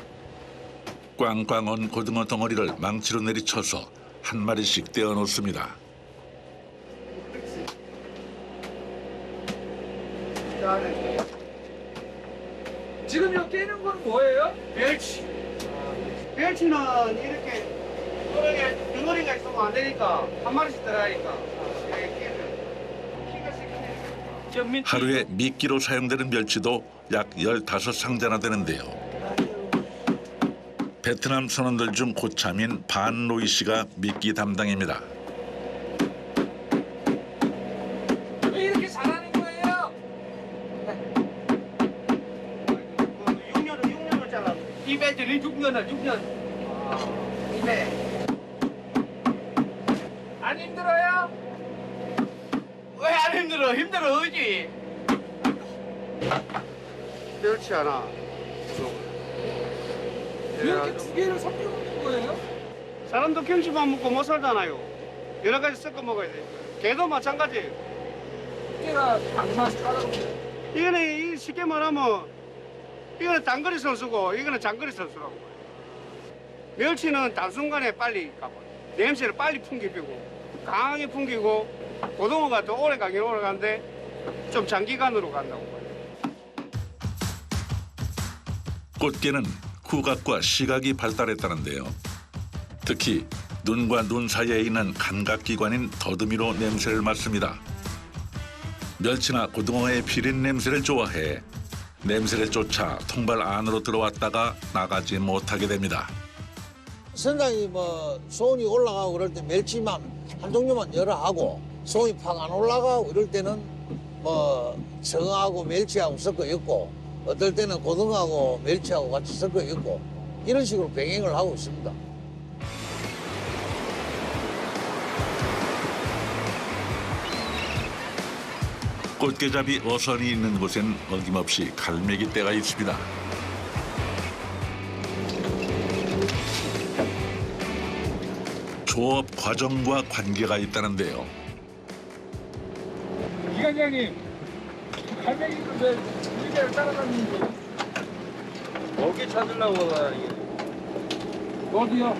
꽝꽝 언 고등어 덩어리를 망치로 내리쳐서 한 마리씩 떼어 놓습니다. 지금 이거 깨는 건 뭐예요? 멸치. 멸치는 이렇게 덩어리가 있으면 안 되니까 한 마리씩 들어가니까. 하루에 미끼로 사용되는 멸치도 약 15상자나 되는데요. 베트남 선원들 중 고참인 반 로이 씨가 미끼 담당입니다. 왜 이렇게 잘하는 거예요? 6년을 잘라. 6년을. 200. 안 힘들어요? 왜 안 힘들어? 힘들어지. 멸치 하나. 왜 이렇게 두 개를 섞여 먹는 거예요? 사람도 김치만 먹고 못 살잖아요. 여러 가지 섞어 먹어야 돼. 개도 마찬가지. 깨가 장맛이 까다로워. 이거는 쉽게 말하면 이거는 단거리 선수고 이거는 장거리 선수라고. 멸치는 단순간에 빨리 가고 냄새를 빨리 풍기고 강하게 풍기고 고등어가 더 오래 가긴 오래 가는데 좀 장기간으로 간다고 봐요. 꽃게는 후각과 시각이 발달했다는데요. 특히 눈과 눈 사이에 있는 감각기관인 더듬이로 냄새를 맡습니다. 멸치나 고등어의 비린 냄새를 좋아해 냄새를 쫓아 통발 안으로 들어왔다가 나가지 못하게 됩니다. 선장이 뭐 수온이 올라가고 그럴 때 멸치만 한 종류만 열어 하고 수온이 팍 안 올라가고 이럴 때는 뭐 성하고 멸치하고 섞어 있고 어떨 때는 고등하고 멸치하고 같이 섞어 있고 이런 식으로 병행을 하고 있습니다. 꽃게잡이 어선이 있는 곳엔 어김없이 갈매기 떼가 있습니다. 조업 과정과 관계가 있다는데요. 기관장님, 갈매기는 왜 물개를 따라다니는지 먹이 찾으려고 이게. 어디요?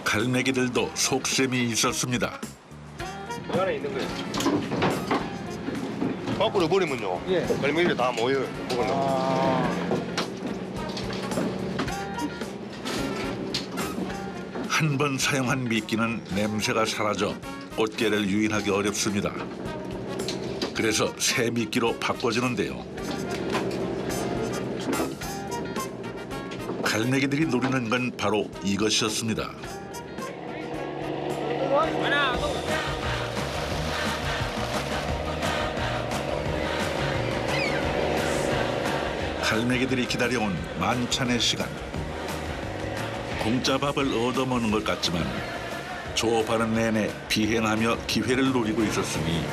갈매기들도 속셈이 있었습니다. 그 안에 있는 거예요. 밖으로 버리면요. 예. 갈매기들이 다 모여요. 한 번 사용한 미끼는 냄새가 사라져 꽃게를 유인하기 어렵습니다. 그래서 새 미끼로 바꿔주는데요. 갈매기들이 노리는 건 바로 이것이었습니다. 갈매기들이 기다려온 만찬의 시간. 공짜 밥을 얻어먹는 것 같지만 조업하는 내내 비행하며 기회를 노리고 있었으니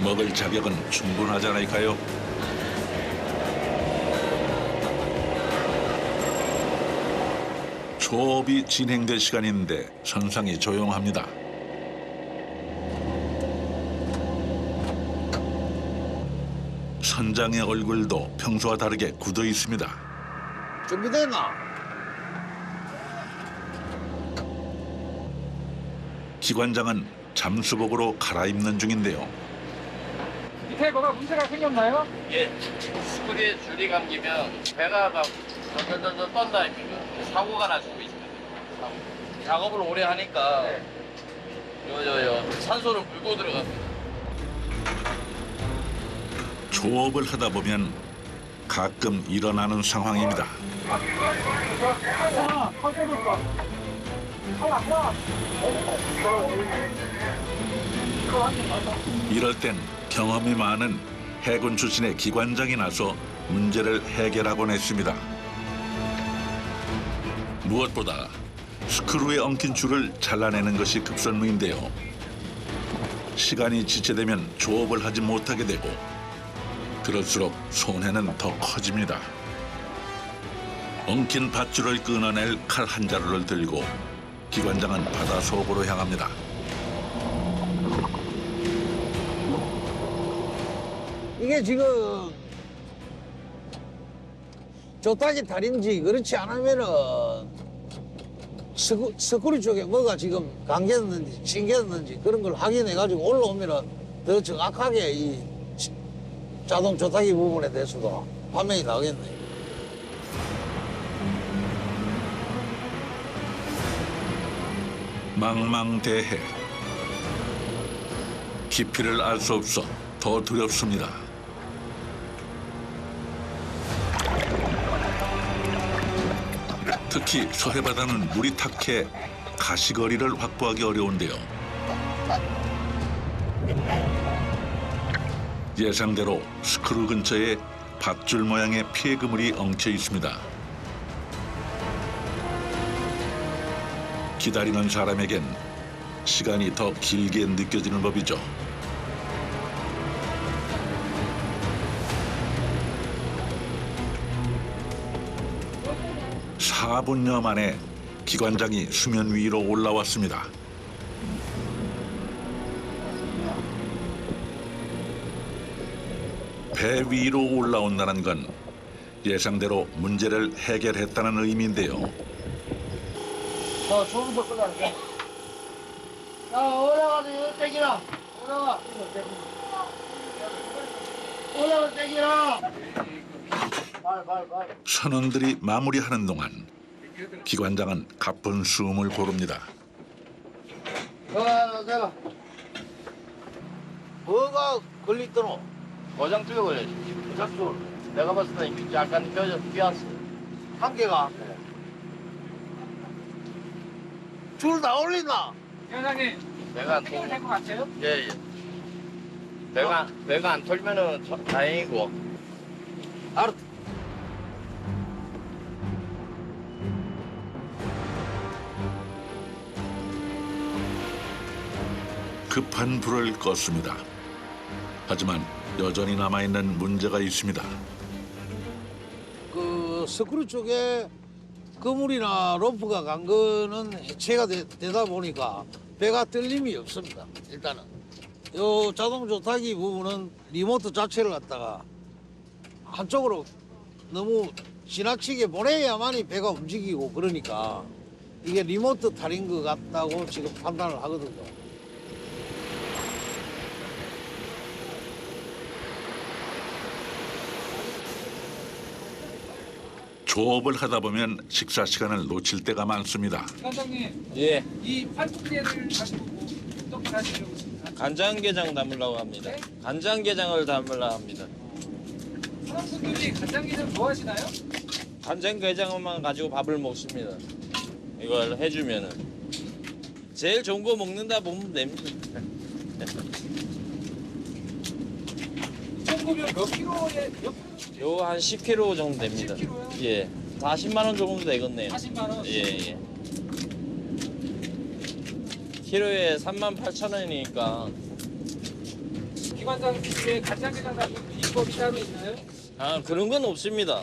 먹을 자격은 충분하지 않을까요? 조업이 진행될 시간인데 선상이 조용합니다. 선장의 얼굴도 평소와 다르게 굳어 있습니다. 준비됐나? 기관장은 잠수복으로 갈아입는 중인데요. 밑에 뭐가 문제가 생겼나요? 예. 스크류에 줄이 감기면 배가 막 던던던던 떤다 아닙니까? 사고가 날 수도 있습니다. 사고. 작업을 오래 하니까 산소를 물고 들어갑니다. 조업을 하다 보면 가끔 일어나는 상황입니다. 이럴 땐 경험이 많은 해군 출신의 기관장이 나서 문제를 해결하곤 했습니다. 무엇보다 스크루에 엉킨 줄을 잘라내는 것이 급선무인데요. 시간이 지체되면 조업을 하지 못하게 되고 그럴수록 손해는 더 커집니다. 엉킨 밧줄을 끊어낼 칼 한 자루를 들고 기관장은 바다 속으로 향합니다. 이게 지금 조타기 탈인지 그렇지 않으면은 스크류 쪽에 뭐가 지금 감겼는지 찡겼는지 그런 걸 확인해가지고 올라오면은 더 정확하게 이 자동 조타기 부분에 대해서도 판명이 나겠네. 망망대해. 깊이를 알 수 없어 더 두렵습니다. 특히 서해바다는 물이 탁해 가시거리를 확보하기 어려운데요. 예상대로 스크루 근처에 밧줄 모양의 피해 그물이 엉켜 있습니다. 기다리는 사람에겐 시간이 더 길게 느껴지는 법이죠. 4분여 만에 기관장이 수면 위로 올라왔습니다. 배 위로 올라온다는 건 예상대로 문제를 해결했다는 의미인데요. 좋은 거 끌어갈게. 야, 올라가서 이거 떼기라. 올라가. 올라가 떼기라. 발. 선원들이 마무리하는 동안 기관장은 가쁜 숨을 고릅니다. 내가 뭐가 걸리더노? 고장 뚫어버려야지. 고장줄. 내가 봤을 때 약간 삐었어. 한 개가. 줄 다 올린다. 회장님, 배가 안 해결 될것 같아요? 예, 예. 배가 안 털면은 다행이고. 알았. 급한 불을 껐습니다. 하지만 여전히 남아있는 문제가 있습니다. 그 스크류 쪽에 그물이나 로프가 간 거는 해체가 되다 보니까 배가 뜰림이 없습니다. 일단은 요 자동 조타기 부분은 리모트 자체를 갖다가 한쪽으로 너무 지나치게 보내야만이 배가 움직이고 그러니까 이게 리모트 탈인 것 같다고 지금 판단을 하거든요. 조업을 하다 보면 식사 시간을 놓칠 때가 많습니다. 회장님, 예. 이 팔뚝대를 가지고 어떻게 하시려고 있습니까? 간장게장 담으려고 합니다. 간장게장을 담으려고 합니다. 사람분들이 간장게장 좋아하시나요? 간장게장만 가지고 밥을 먹습니다. 이걸 해주면은 제일 좋은 거 먹는다 보면 됩니다. 이 정도면 몇 킬로에 요 한 10kg 정도 됩니다. 10kg 요? 예. 40만 원 정도 되겠네요. 40만 원? 예, 예. 키로에 38,000원이니까. 기관장님의 간장게장 담는 비법이 따로 있나요? 아, 그런 건 없습니다.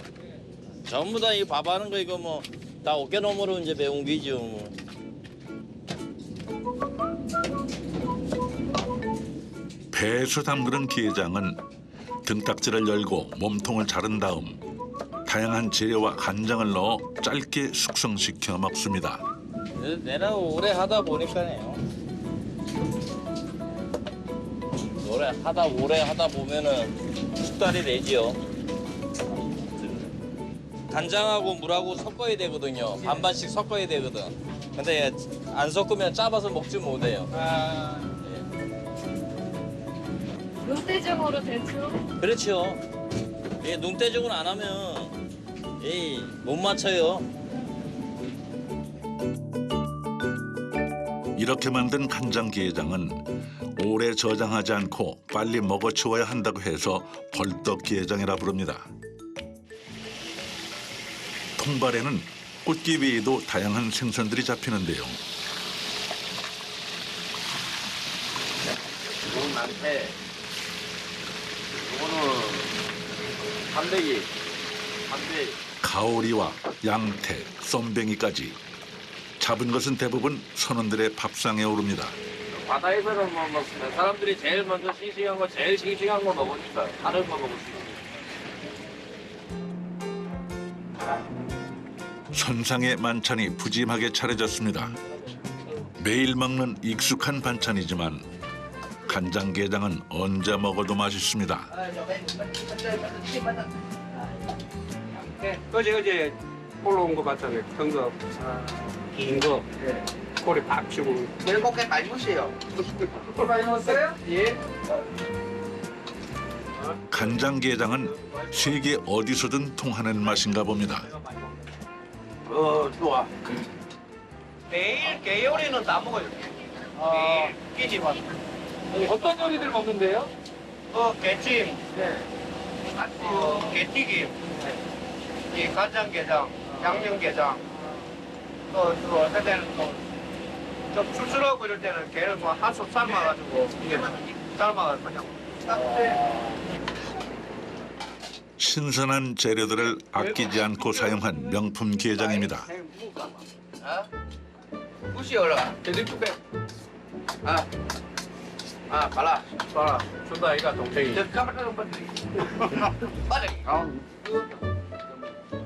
전부 다 이 밥하는 거 이거 뭐 다 어깨너머로 이제 배운 기죠. 뭐. 배에서 담그는 게장은 등딱지를 열고 몸통을 자른 다음 다양한 재료와 간장을 넣어 짧게 숙성시켜 먹습니다. 내가 오래 하다 보니까요. 오래 하다 보면은 숙달이 되지요. 간장하고 물하고 섞어야 되거든요. 반반씩 섞어야 되거든. 근데 안 섞으면 짜봐서 먹지 못해요. 눈대중으로 대충. 그렇죠. 예, 눈대중을 안 하면 못 맞춰요. 이렇게 만든 간장게장은 오래 저장하지 않고 빨리 먹어치워야 한다고 해서 벌떡게장이라 부릅니다. 통발에는 꽃게 외에도 다양한 생선들이 잡히는데요. 이건 난태, 이거는 담배기, 가오리와 양태, 쏨뱅이까지 잡은 것은 대부분 선원들의 밥상에 오릅니다. 바다에서는 뭐 먹습니다. 사람들이 제일 먼저 싱싱한 거, 제일 싱싱한 거 먹으니까 다른 거 먹을 수 있어요. 선상의 만찬이 푸짐하게 차려졌습니다. 매일 먹는 익숙한 반찬이지만 간장게장은 언제 먹어도 맛있습니다. 어제 올라온 거 봤잖아요. 큰 거, 긴 거, 꼬리 팍 치고. 내일 먹게 많이 먹으세요. 많이 먹었어요? 예. 간장게장은 세계 어디서든 통하는 맛인가 봅니다. 좋아. 매일 게 요리는 다 먹어요. 매일 끼지만. 어떤 요리들 먹는데요? 게찜, 게튀김, 이 간장게장, 양념게장. 또 어떨 때는 좀 출출하고 이럴 때는 게를 뭐 한솥 삶아가지고 삶아가지고 그냥. 신선한 재료들을 아끼지 않고 사용한 명품 게장입니다. 무시 올라가. 대립국에. 봐라. 준다 이가 동생이. 빨리.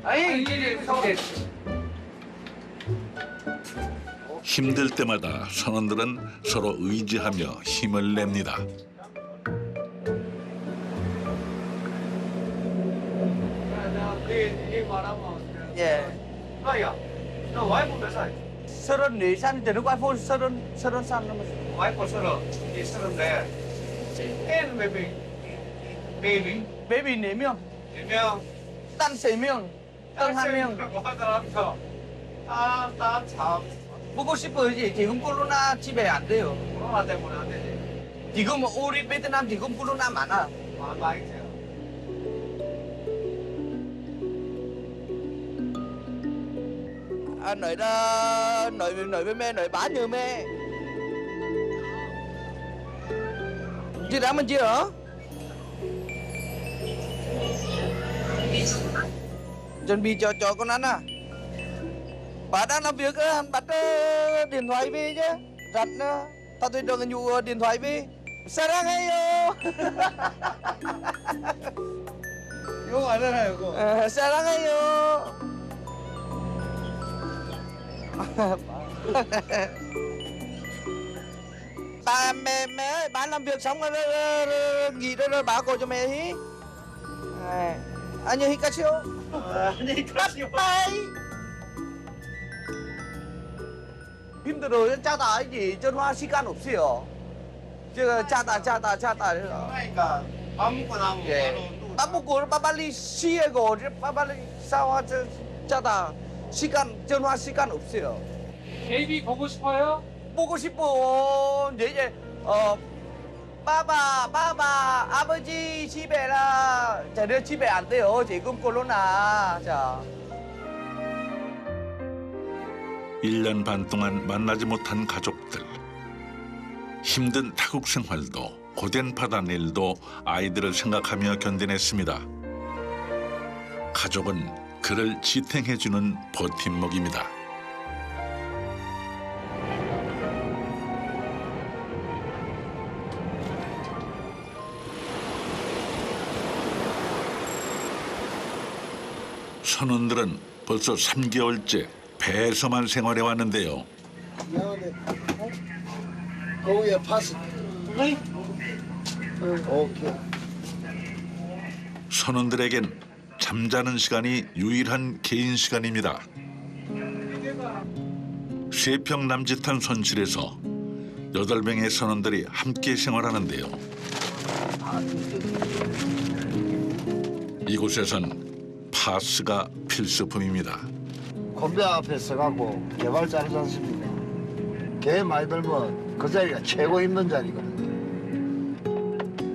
아이 이게 성대. 힘들 때마다 선원들은 서로 의지하며 힘을 냅니다. 예. 아야, 너 와이프 몇 살? 34살 되는 거 와이프 30살 넘었어. 와이프 30, 이 34. 애는 몇 명? 베이비. 베이비 4명, 4명. 딸 3명, 딸 1명. 나 참. 보고 싶어야지. 지금 코로나 집에 안 돼요. 코로나 때문에 안 되지. 지금 우리 베트남 지금 코로나 많아. 많이 Anh nội đó, nội với mẹ, nội bá như mẹ. Chị đã mình chưa hả? Chuẩn bị cho con ăn à? Bà đang làm việc á, anh bắt điện thoại về chứ. Rảnh tao tôi được nhu điện thoại về. 사랑해요. 이거 알잖아요, 이거. 사랑해요. mẹ ơi, bà làm việc xong rồi, nghỉ rồi bà gọi cho mẹ đi. 안녕히 가세요. 안녕히 가시오. 빠이. 힘들어요. 짜다 알지? 전화 시간 없어요. 제가 짜다. 그러니까 밥 먹고 나면 밥 먹고 빨리 쉬고 빨리 싸워 짜다. 전화 시간 없어요. 베이비 보고 싶어요? 보고 싶어. 이제 빠바 아버지 집에라. 저 집에 안 돼요. 지금 코로나. 자. 1년 반 동안 만나지 못한 가족들. 힘든 타국 생활도 고된 바다일도 아이들을 생각하며 견뎌냈습니다. 가족은 그를 지탱해주는 버팀목입니다. 선원들은 벌써 3개월째 배에서만 생활해 왔는데요. 거기에 파스. 오케이. 선원들에겐 잠자는 시간이 유일한 개인 시간입니다. 3평 남짓한 선실에서 8명의 선원들이 함께 생활하는데요. 이곳에선 파스가 필수품입니다. 건배 앞에 서갖고 개발 자르지 않습니까? 개 많이 들면 그 자리가 최고 힘든 자리거든요.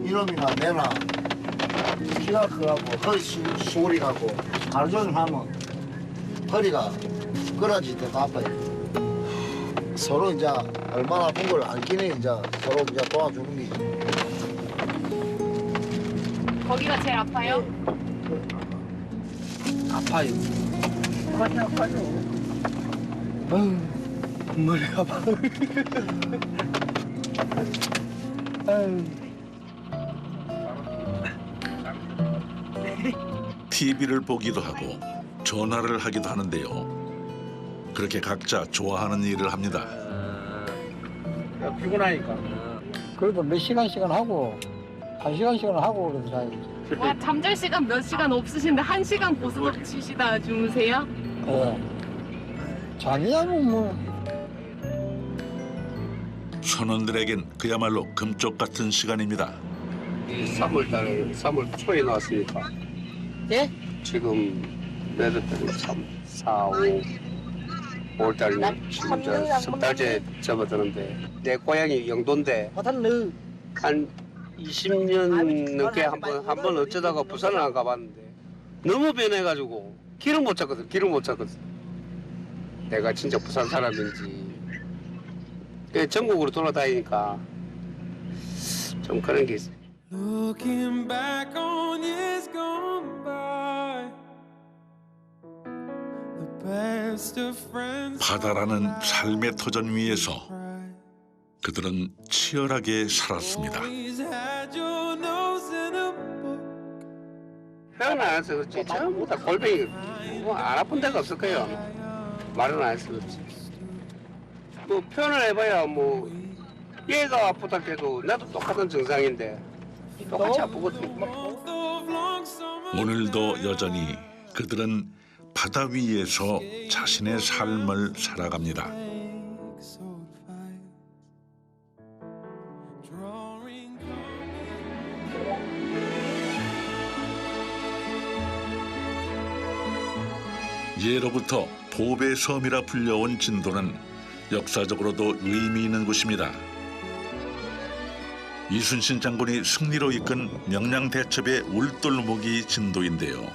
이놈이나 내나 키가 커갖고 허리 수그리 갖고 하루 종일 하면 허리가 끊어질 때도 아파요. 서로 이제 얼마나 아픈 걸 알기는 이제 서로 이제 도와주는 게. 거기가 제일 아파요? 아파요. 많이 아파요. 머리 아파. TV를 보기도 하고 전화를 하기도 하는데요. 그렇게 각자 좋아하는 일을 합니다. 피곤하니까. 그래도 몇 시간씩은 하고, 1시간씩은 하고 그래서 자야지. 와, 잠잘 시간 몇 시간 없으신데 1시간 고스톱 치시다 주무세요? 잠이야면 뭐. 선원들에겐 그야말로 금쪽 같은 시간입니다. 이 3월달, 3월 초에 나왔으니까. 예? 지금 몇 월달이 3, 4, 5월달이면 지금 석 달째 접어드는데 내 고향이 영도인데 한 20년 넘게 한 번 어쩌다가 부산을 안 가봤는데 너무 변해가지고 길을 못 찾거든. 내가 진짜 부산 사람인지 전국으로 돌아다니니까 좀 그런 게 있어요. Looking back on years gone by, the best of friends. 바다라는 삶의 터전 위에서 그들은 치열하게 살았습니다. 표현 안 해서 그렇지 전부 다 골뱅이 뭐 안 아픈 데가 없을 거예요. 말은 안 해서 그렇지. 뭐 표현을 해봐야 뭐 얘가 아프다 해도 나도 똑같은 증상인데 똑같이 아프거든. 오늘도 여전히 그들은 바다 위에서 자신의 삶을 살아갑니다. 예로부터 보배의 섬이라 불려온 진도는 역사적으로도 의미 있는 곳입니다. 이순신 장군이 승리로 이끈 명량대첩의 울돌목이 진도인데요.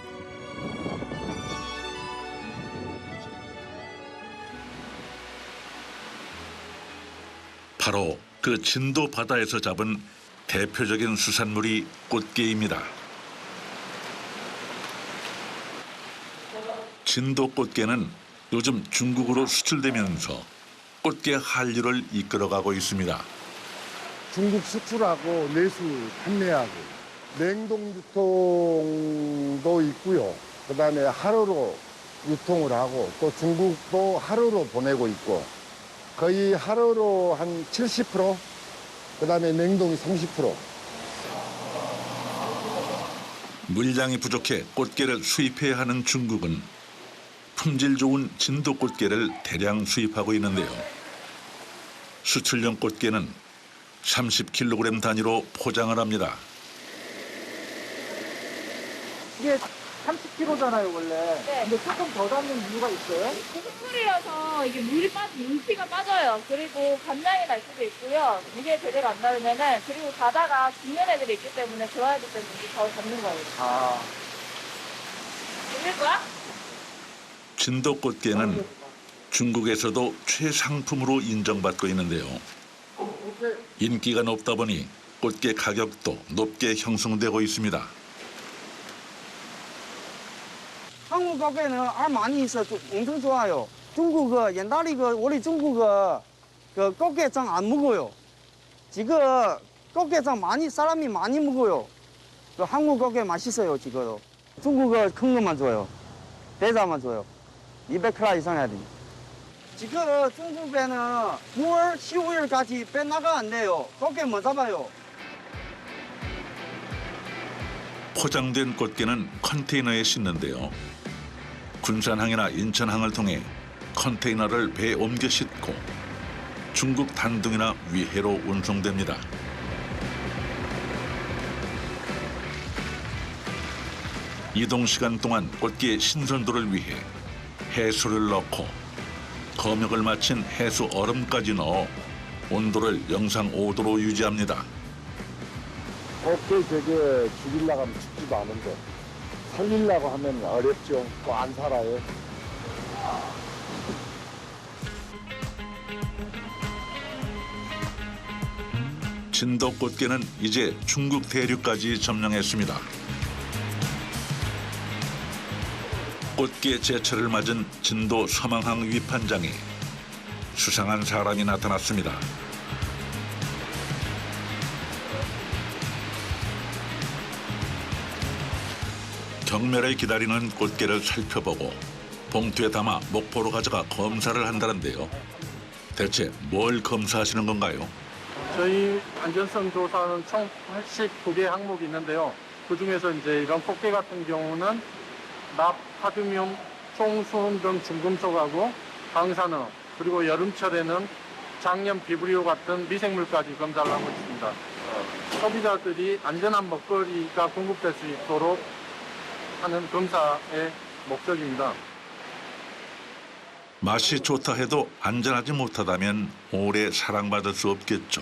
바로 그 진도 바다에서 잡은 대표적인 수산물이 꽃게입니다. 진도 꽃게는 요즘 중국으로 수출되면서 꽃게 한류를 이끌어가고 있습니다. 중국 수출하고 내수 판매하고 냉동 유통도 있고요. 그다음에 하루로 유통을 하고 또 중국도 하루로 보내고 있고 거의 하루로 한 70%, 그다음에 냉동이 30%. 물량이 부족해 꽃게를 수입해야 하는 중국은 품질 좋은 진도 꽃게를 대량 수입하고 있는데요. 수출용 꽃게는 30kg 단위로 포장을 합니다. 이게 30kg잖아요, 원래. 네. 근데 조금 더 담는 이유가 있어요? 고속물이라서 이게 물기가 빠져요. 그리고 간장이 날 수도 있고요. 이게 제대로 안 나르면은, 그리고 가다가 죽는 애들이 있기 때문에 그런 애들 때문에 더 잡는 거예요. 아. 들릴 거야? 진도 꽃게는 중국에서도 최상품으로 인정받고 있는데요. 인기가 높다 보니 꽃게 가격도 높게 형성되고 있습니다. 한국 꽃게는 알 많이 있어 엄청 좋아요. 중국 옛날에 우리 중국 꽃게장 안 먹어요. 지금 꽃게장 사람이 많이 먹어요. 한국 꽃게 맛있어요 지금. 중국 큰 것만 줘요. 대자만 줘요. 200g 이상 해야 됩니다. 지금 중국에는 9월, 15일까지 배 나가 안 돼요. 꽃게 못 잡아요. 포장된 꽃게는 컨테이너에 싣는데요. 군산항이나 인천항을 통해 컨테이너를 배에 옮겨 싣고 중국 단둥이나 위해로 운송됩니다. 이동 시간 동안 꽃게의 신선도를 위해 해수를 넣고 검역을 마친 해수 얼음까지 넣어 온도를 영상 5도로 유지합니다. 꽃게 저게 죽이려고 하면 죽지도 않은데 살리려고 하면 어렵죠. 또 안 살아요. 진도 꽃게는 이제 중국 대륙까지 점령했습니다. 꽃게 제철을 맞은 진도 서망항 위판장에 수상한 사람이 나타났습니다. 경매를 기다리는 꽃게를 살펴보고 봉투에 담아 목포로 가져가 검사를 한다는데요. 대체 뭘 검사하시는 건가요? 저희 안전성 조사는 총 89개 항목이 있는데요. 그중에서 이제 이런 꽃게 같은 경우는 납, 카드뮴, 총수은 등 중금속하고 방사능, 그리고 여름철에는 장염, 비브리오 같은 미생물까지 검사를 하고 있습니다. 소비자들이 안전한 먹거리가 공급될 수 있도록 하는 검사의 목적입니다. 맛이 좋다 해도 안전하지 못하다면 오래 사랑받을 수 없겠죠.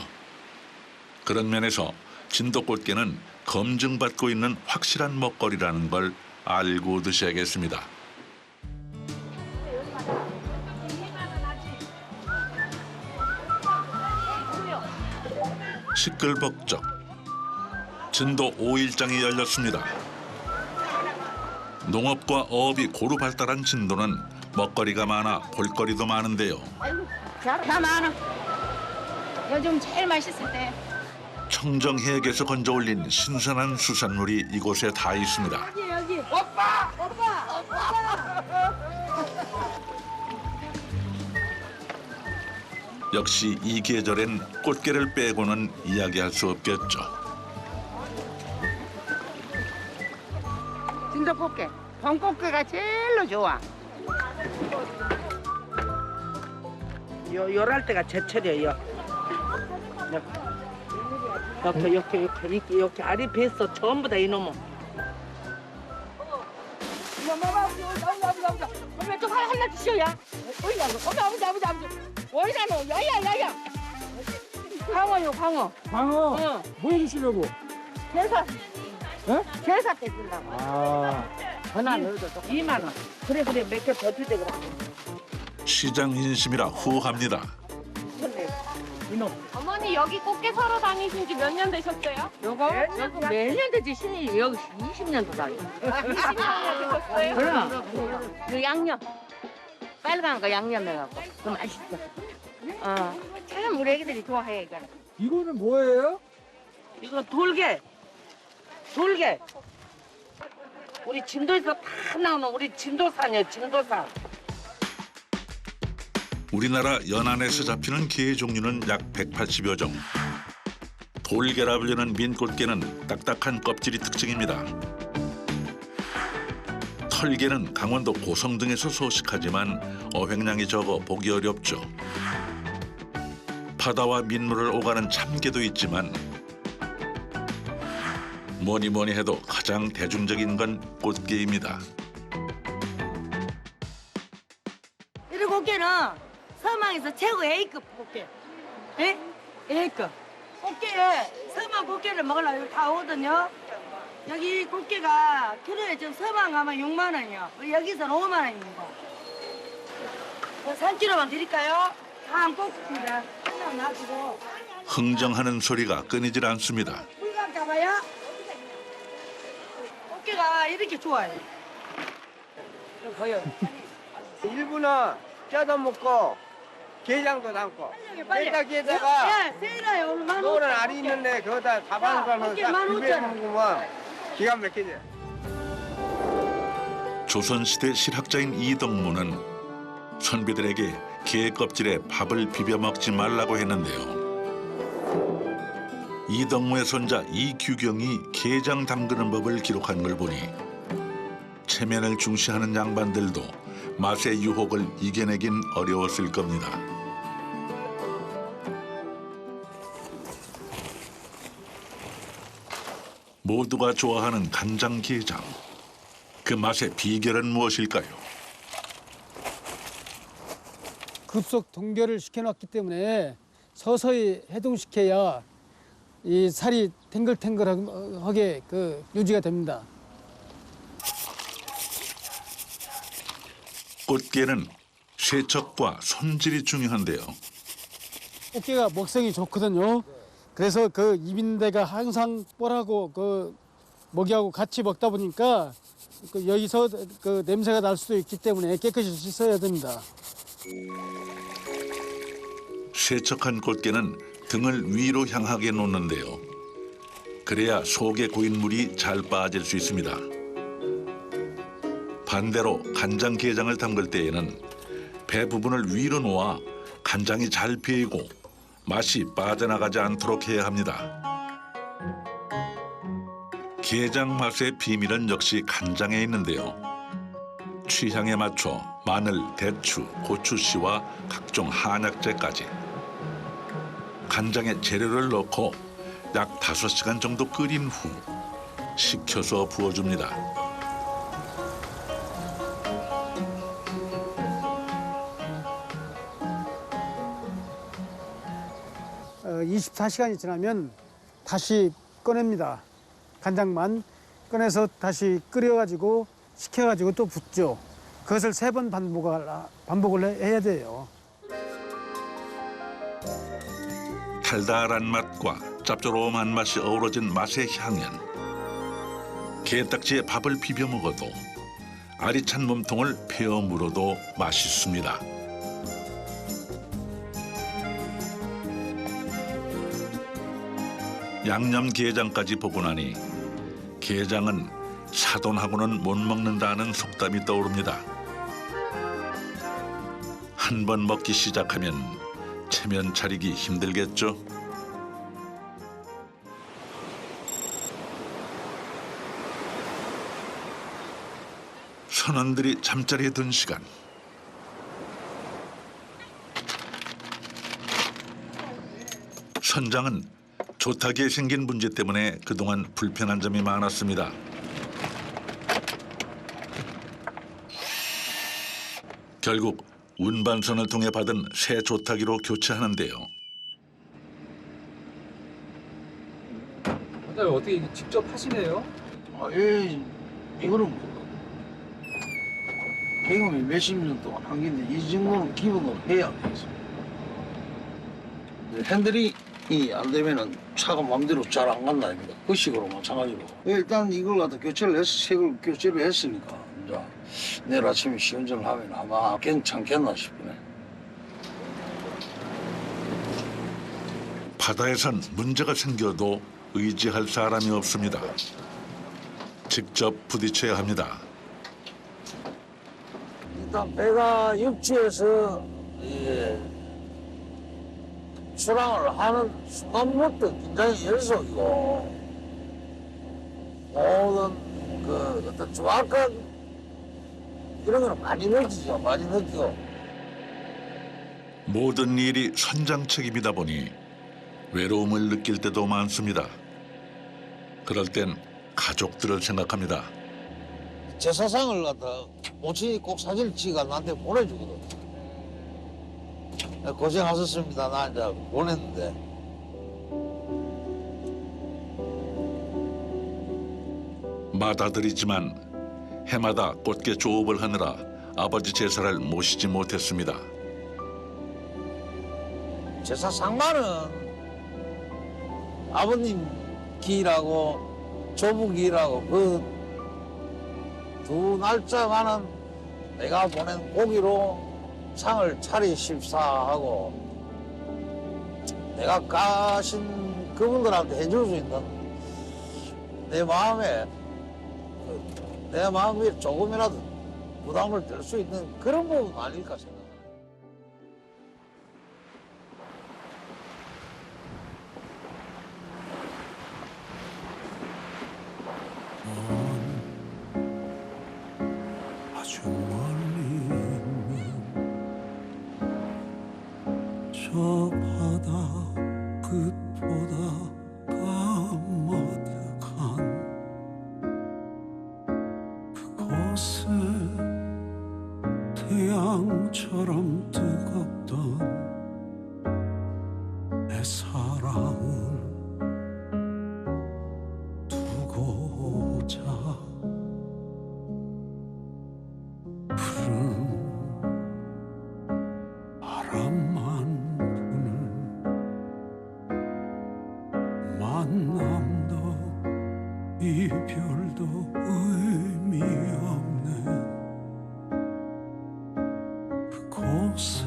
그런 면에서 진도 꽃게는 검증받고 있는 확실한 먹거리라는 걸 알고 드셔야겠습니다. 시끌벅적 진도 5일장이 열렸습니다. 농업과 어업이 고루 발달한 진도는 먹거리가 많아 볼거리도 많은데요. 다 많아. 요즘 제일 맛있을 때. 청정해역에서 건져 올린 신선한 수산물이 이곳에 다 있습니다. 여기. 오빠! 역시 이 계절엔 꽃게를 빼고는 이야기할 수 없겠죠. 진도 꽃게. 봄꽃게가 제일로 좋아. 요럴 때가 제철이에요. 이렇게 알이 뱄어. 전부 다 이놈은. 좀 하나 주시오야. 아버지. 어디가노? 야야. 광어요, 광어. 광어. 응. 뭐 해주시려고? 제사. 예? 제사 때 주려고. 하나 2만 원. 그래 몇 개 더 주대 그래. 시장 인심이라 후합니다. 어머니 여기 꽃게 사러 다니신 지 몇 년 되셨어요? 요거 매년 되지 신이 여기 20년도 다니. 20년 되셨어요? 그럼 그 양념 빨간 거 양념 해갖고 그 맛있어. 참 우리 애기들이 좋아해 이거. 이거는 뭐예요? 이거 돌게. 우리 진도에서 다 나오는 우리 진도산이에요. 진도산. 우리나라 연안에서 잡히는 게 종류는 약 180여 종. 돌게라 불리는 민꽃게는 딱딱한 껍질이 특징입니다. 털게는 강원도 고성 등에서 서식하지만 어획량이 적어 보기 어렵죠. 바다와 민물을 오가는 참게도 있지만 뭐니 해도 가장 대중적인 건 꽃게입니다. 이 꽃게는 서망에서 최고 A급 꽃게. 예? A급. 꽃게에 서망 꽃게를 먹으려고 여기 다 오거든요. 여기 꽃게가 키로에 지금 서망 가면 6만 원이요. 여기서는 5만 원입니다. 3kg만 드릴까요? 다음 꽃입니다. 하나 놔두고. 흥정하는 소리가 끊이질 않습니다. 물감 잡아요? 꽃게가 이렇게 좋아요. 보여. 일부는 쪄도 먹고 게장도 담고 게장에다가 세일해요. 오늘 15,000원. 노는 알이 있는데 그거다 밥한 거는 꽃게 딱 15,000원. 비벼 먹으면 기가 막히지. 조선시대 실학자인 이덕무는 선비들에게 게 껍질에 밥을 비벼 먹지 말라고 했는데요. 이덕무의 손자 이규경이 게장 담그는 법을 기록한 걸 보니 체면을 중시하는 양반들도 맛의 유혹을 이겨내긴 어려웠을 겁니다. 모두가 좋아하는 간장게장. 그 맛의 비결은 무엇일까요? 급속 동결을 시켜놨기 때문에 서서히 해동시켜야 이 살이 탱글탱글하게 유지가 됩니다. 꽃게는 쇠척과 손질이 중요한데요. 꽃게가 먹성이 좋거든요. 그래서 그 입인대가 항상 뻘하고 그 먹이하고 같이 먹다 보니까 여기서 그 냄새가 날 수도 있기 때문에 깨끗이 씻어야 됩니다. 쇠척한 꽃게는 등을 위로 향하게 놓는데요. 그래야 속에 고인 물이 잘 빠질 수 있습니다. 반대로 간장게장을 담글 때에는 배 부분을 위로 놓아 간장이 잘 배이고 맛이 빠져나가지 않도록 해야 합니다. 게장 맛의 비밀은 역시 간장에 있는데요. 취향에 맞춰 마늘, 대추, 고추씨와 각종 한약재까지 간장에 재료를 넣고 약 5시간 정도 끓인 후 식혀서 부어줍니다. 24시간이 지나면 다시 꺼냅니다. 간장만 꺼내서 다시 끓여가지고 식혀가지고 또 붓죠. 그것을 3번 반복을 해야 돼요. 달달한 맛과 짭조름한 맛이 어우러진 맛의 향연. 게딱지에 밥을 비벼 먹어도 알이 찬 몸통을 베어 물어도 맛있습니다. 양념 게장까지 보고 나니 게장은 사돈하고는 못 먹는다는 속담이 떠오릅니다. 한 번 먹기 시작하면 체면 차리기 힘들겠죠. 선원들이 잠자리에 든 시간. 선장은 조타기에 생긴 문제 때문에 그동안 불편한 점이 많았습니다. 결국 운반선을 통해 받은 새 조타기로 교체하는데요. 원장님 어떻게 직접 하시네요? 예, 이거는 경험이 몇십 년 동안 한 건데 이 정도는 기본으로 해야 되겠습니다. 핸들이 안 되면은 차가 마음대로 잘 안 간다 아닙니까? 그 식으로 마찬가지로. 일단 이걸 갖다 교체를 해서 색을 교체를 했으니까 이제 내일 아침에 시운전을 하면 아마 괜찮겠나 싶네. 바다에선 문제가 생겨도 의지할 사람이 없습니다. 직접 부딪혀야 합니다. 일단 배가 육지에서 출항을 하는 순간부터 굉장히 열속이고 모든 그 어떤 조악한 이런 거는 많이 느끼죠. 많이 느끼고. 모든 일이 선장 책임이다 보니 외로움을 느낄 때도 많습니다. 그럴 땐 가족들을 생각합니다. 제사상을 갖다 모친이 꼭 사진을 찍어 나한테 보내주거든. 고생하셨습니다. 나 이제 보냈는데. 맏아들이지만 해마다 꽃게 조업을 하느라 아버지 제사를 모시지 못했습니다. 제사상만은 아버님 기일하고 조부 기일하고 그 두 날짜만은 내가 보낸 고기로 상을 차리십사하고 내가 가신 그분들한테 해줄 수 있는 내 마음에 내 마음에 조금이라도 부담을 덜 수 있는 그런 부분 아닐까 생각합니다. 아주 멀리 있는 저 바다 끝보다 까마득한 그곳에 태양처럼 뜨겁던 내 사랑을 두고자 푸른 바람만 부는 만남도 이별도 의미 없는 그곳에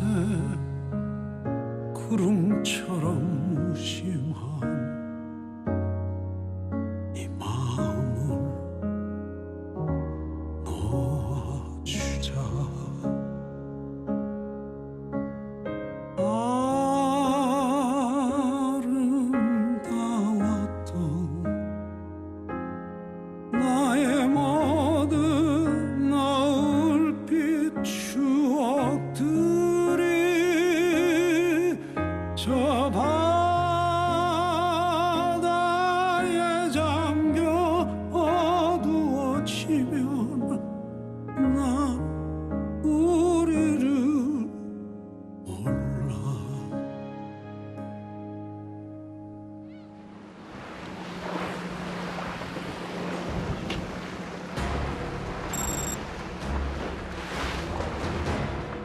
구름처럼 무심한 이 마음을 놓아주자. 아름다웠던 나의 모든 노을빛 추억들이 저 바다에 잠겨 어두워지면 나 우리를 몰라.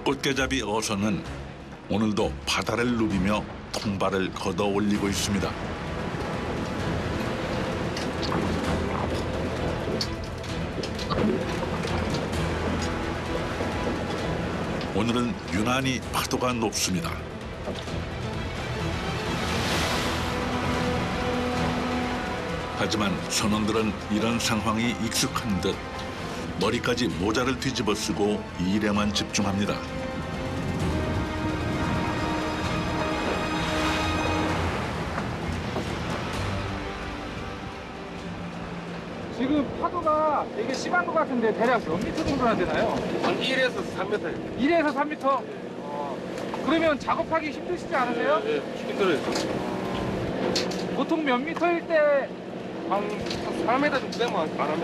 꽃게잡이 어선은 오늘도 바다를 누비며 통발을 걷어 올리고 있습니다. 오늘은 유난히 파도가 높습니다. 하지만 선원들은 이런 상황이 익숙한 듯 머리까지 모자를 뒤집어 쓰고 일에만 집중합니다. 지금 파도가 되게 심한 것 같은데 대략 몇 미터 정도나 되나요? 한 1에서 3m. 1에서 3미터? 그러면 작업하기 힘드시지 않으세요? 네, 힘들어요. 보통 몇 미터일 때 한 4m 정도 되면 바람에.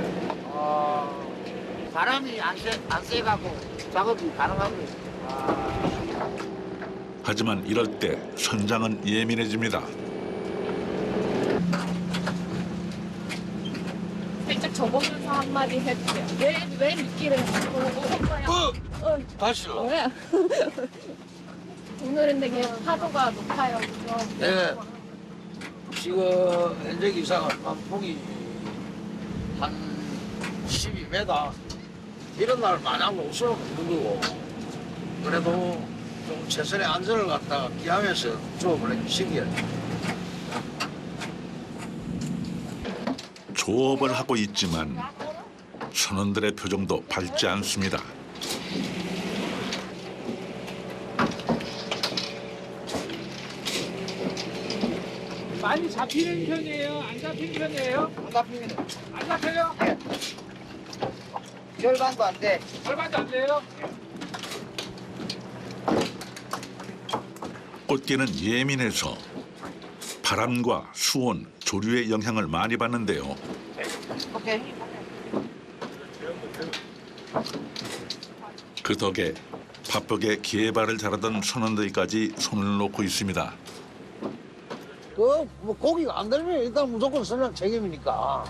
바람이 안 세가고 작업이 가능한 거예요. 하지만 이럴 때 선장은 예민해집니다. 살짝 접어면서 한마디 해주세요. 왜 미끼를 한 거야? 다시. 뭐야? 오늘은 되게 파도가 높아요. 그죠? 네. 지금 현재 기상은 폭이 한 12m 이런 날 마냥 올 수는 없는 거고 그래도 좀 최선의 안전을 갖다가 기하면서 조업을 시켜야 돼. 조업을 하고 있지만 선원들의 표정도 밝지 않습니다. 많이 잡히는 편이에요? 안 잡히는 편이에요? 안 잡힙니다. 안 잡혀요? 절반도 안 돼. 절반도 안 돼요? 꽃게는 예민해서 바람과 수온, 조류의 영향을 많이 받는데요. 오케이. 그 덕에 바쁘게 기회발을 잘하던 선원들까지 손을 놓고 있습니다. 뭐 고기가 안 들면 일단 무조건 선장 책임이니까.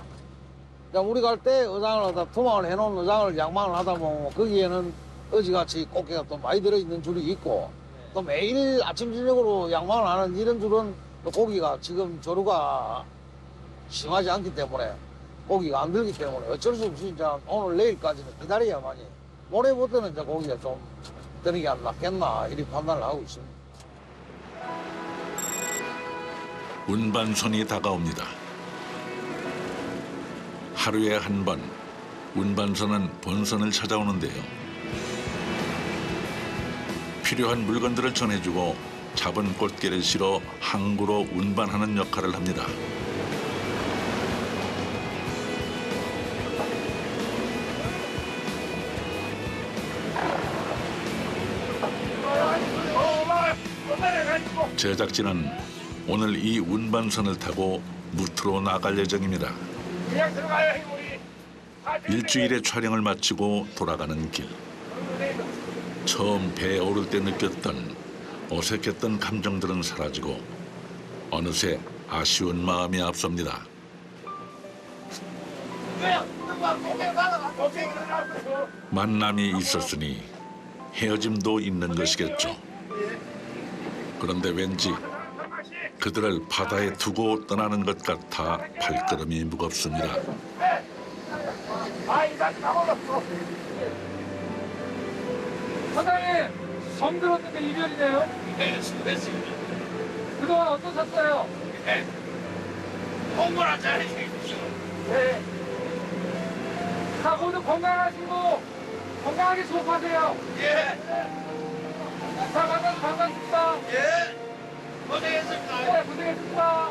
우리 갈 때 어장을 하다 투망을 해놓은 어장을 양망을 하다 보면 거기에는 어지같이 꽃게가 또 많이 들어있는 줄이 있고 또 매일 아침 저녁으로 양망을 하는 이런 줄은 또 고기가 지금 조류가 심하지 않기 때문에 고기가 안 들기 때문에 어쩔 수 없이 이제 오늘 내일까지는 기다려야만이 모레부터는 이제 고기가 좀 뜨는 게 안 낫겠나 이렇게 판단을 하고 있습니다. 운반선이 다가옵니다. 하루에 한 번 운반선은 본선을 찾아오는데요. 필요한 물건들을 전해주고 잡은 꽃게를 실어 항구로 운반하는 역할을 합니다. 제작진은 오늘 이 운반선을 타고 무트로 나갈 예정입니다. 일주일의 촬영을 마치고 돌아가는 길. 처음 배에 오를 때 느꼈던 어색했던 감정들은 사라지고 어느새 아쉬운 마음이 앞섭니다. 만남이 있었으니 헤어짐도 있는 것이겠죠. 그런데 왠지 그들을 바다에 두고 떠나는 것 같아 발걸음이 무겁습니다. 사장님, 정 들었는데 이별이네요? 네, 수고했습니다. 그동안 어떠셨어요? 네. 홍보를 잘해 주십시오. 네. 자, 모두 건강하시고 건강하게 수업하세요. 예. 자, 만나서 반갑습니다. 예. 고생했습니다. 네, 고생했습니다.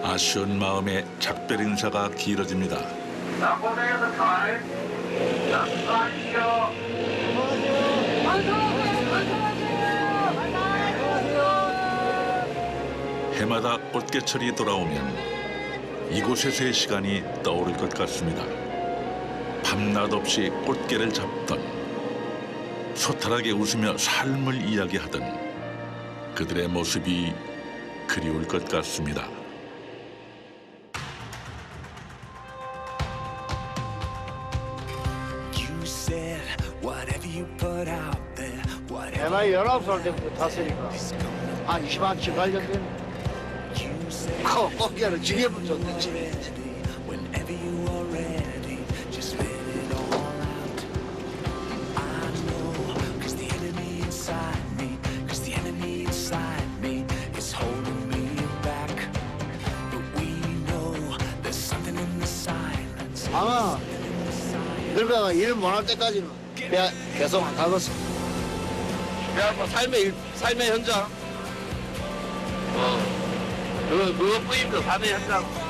아쉬운 마음에 작별 인사가 길어집니다. 자, 고생해서 잘. 자, 수고하십시오. 해마다 꽃게철이 돌아오면 이곳에서의 시간이 떠오를 것 같습니다. 밤낮 없이 꽃게를 잡던, 소탈하게 웃으며 삶을 이야기하던 그들의 모습이 그리울 것 같습니다. 내가 19살 때부터 탔으니까 한 20만 관련된 꽃게를 지게만 줬는지. 아마 늙어가 일 못할 때까지는 계속 안 가겠어. 그래갖고 삶의 현장. 그것뿐입니다. 삶의 현장.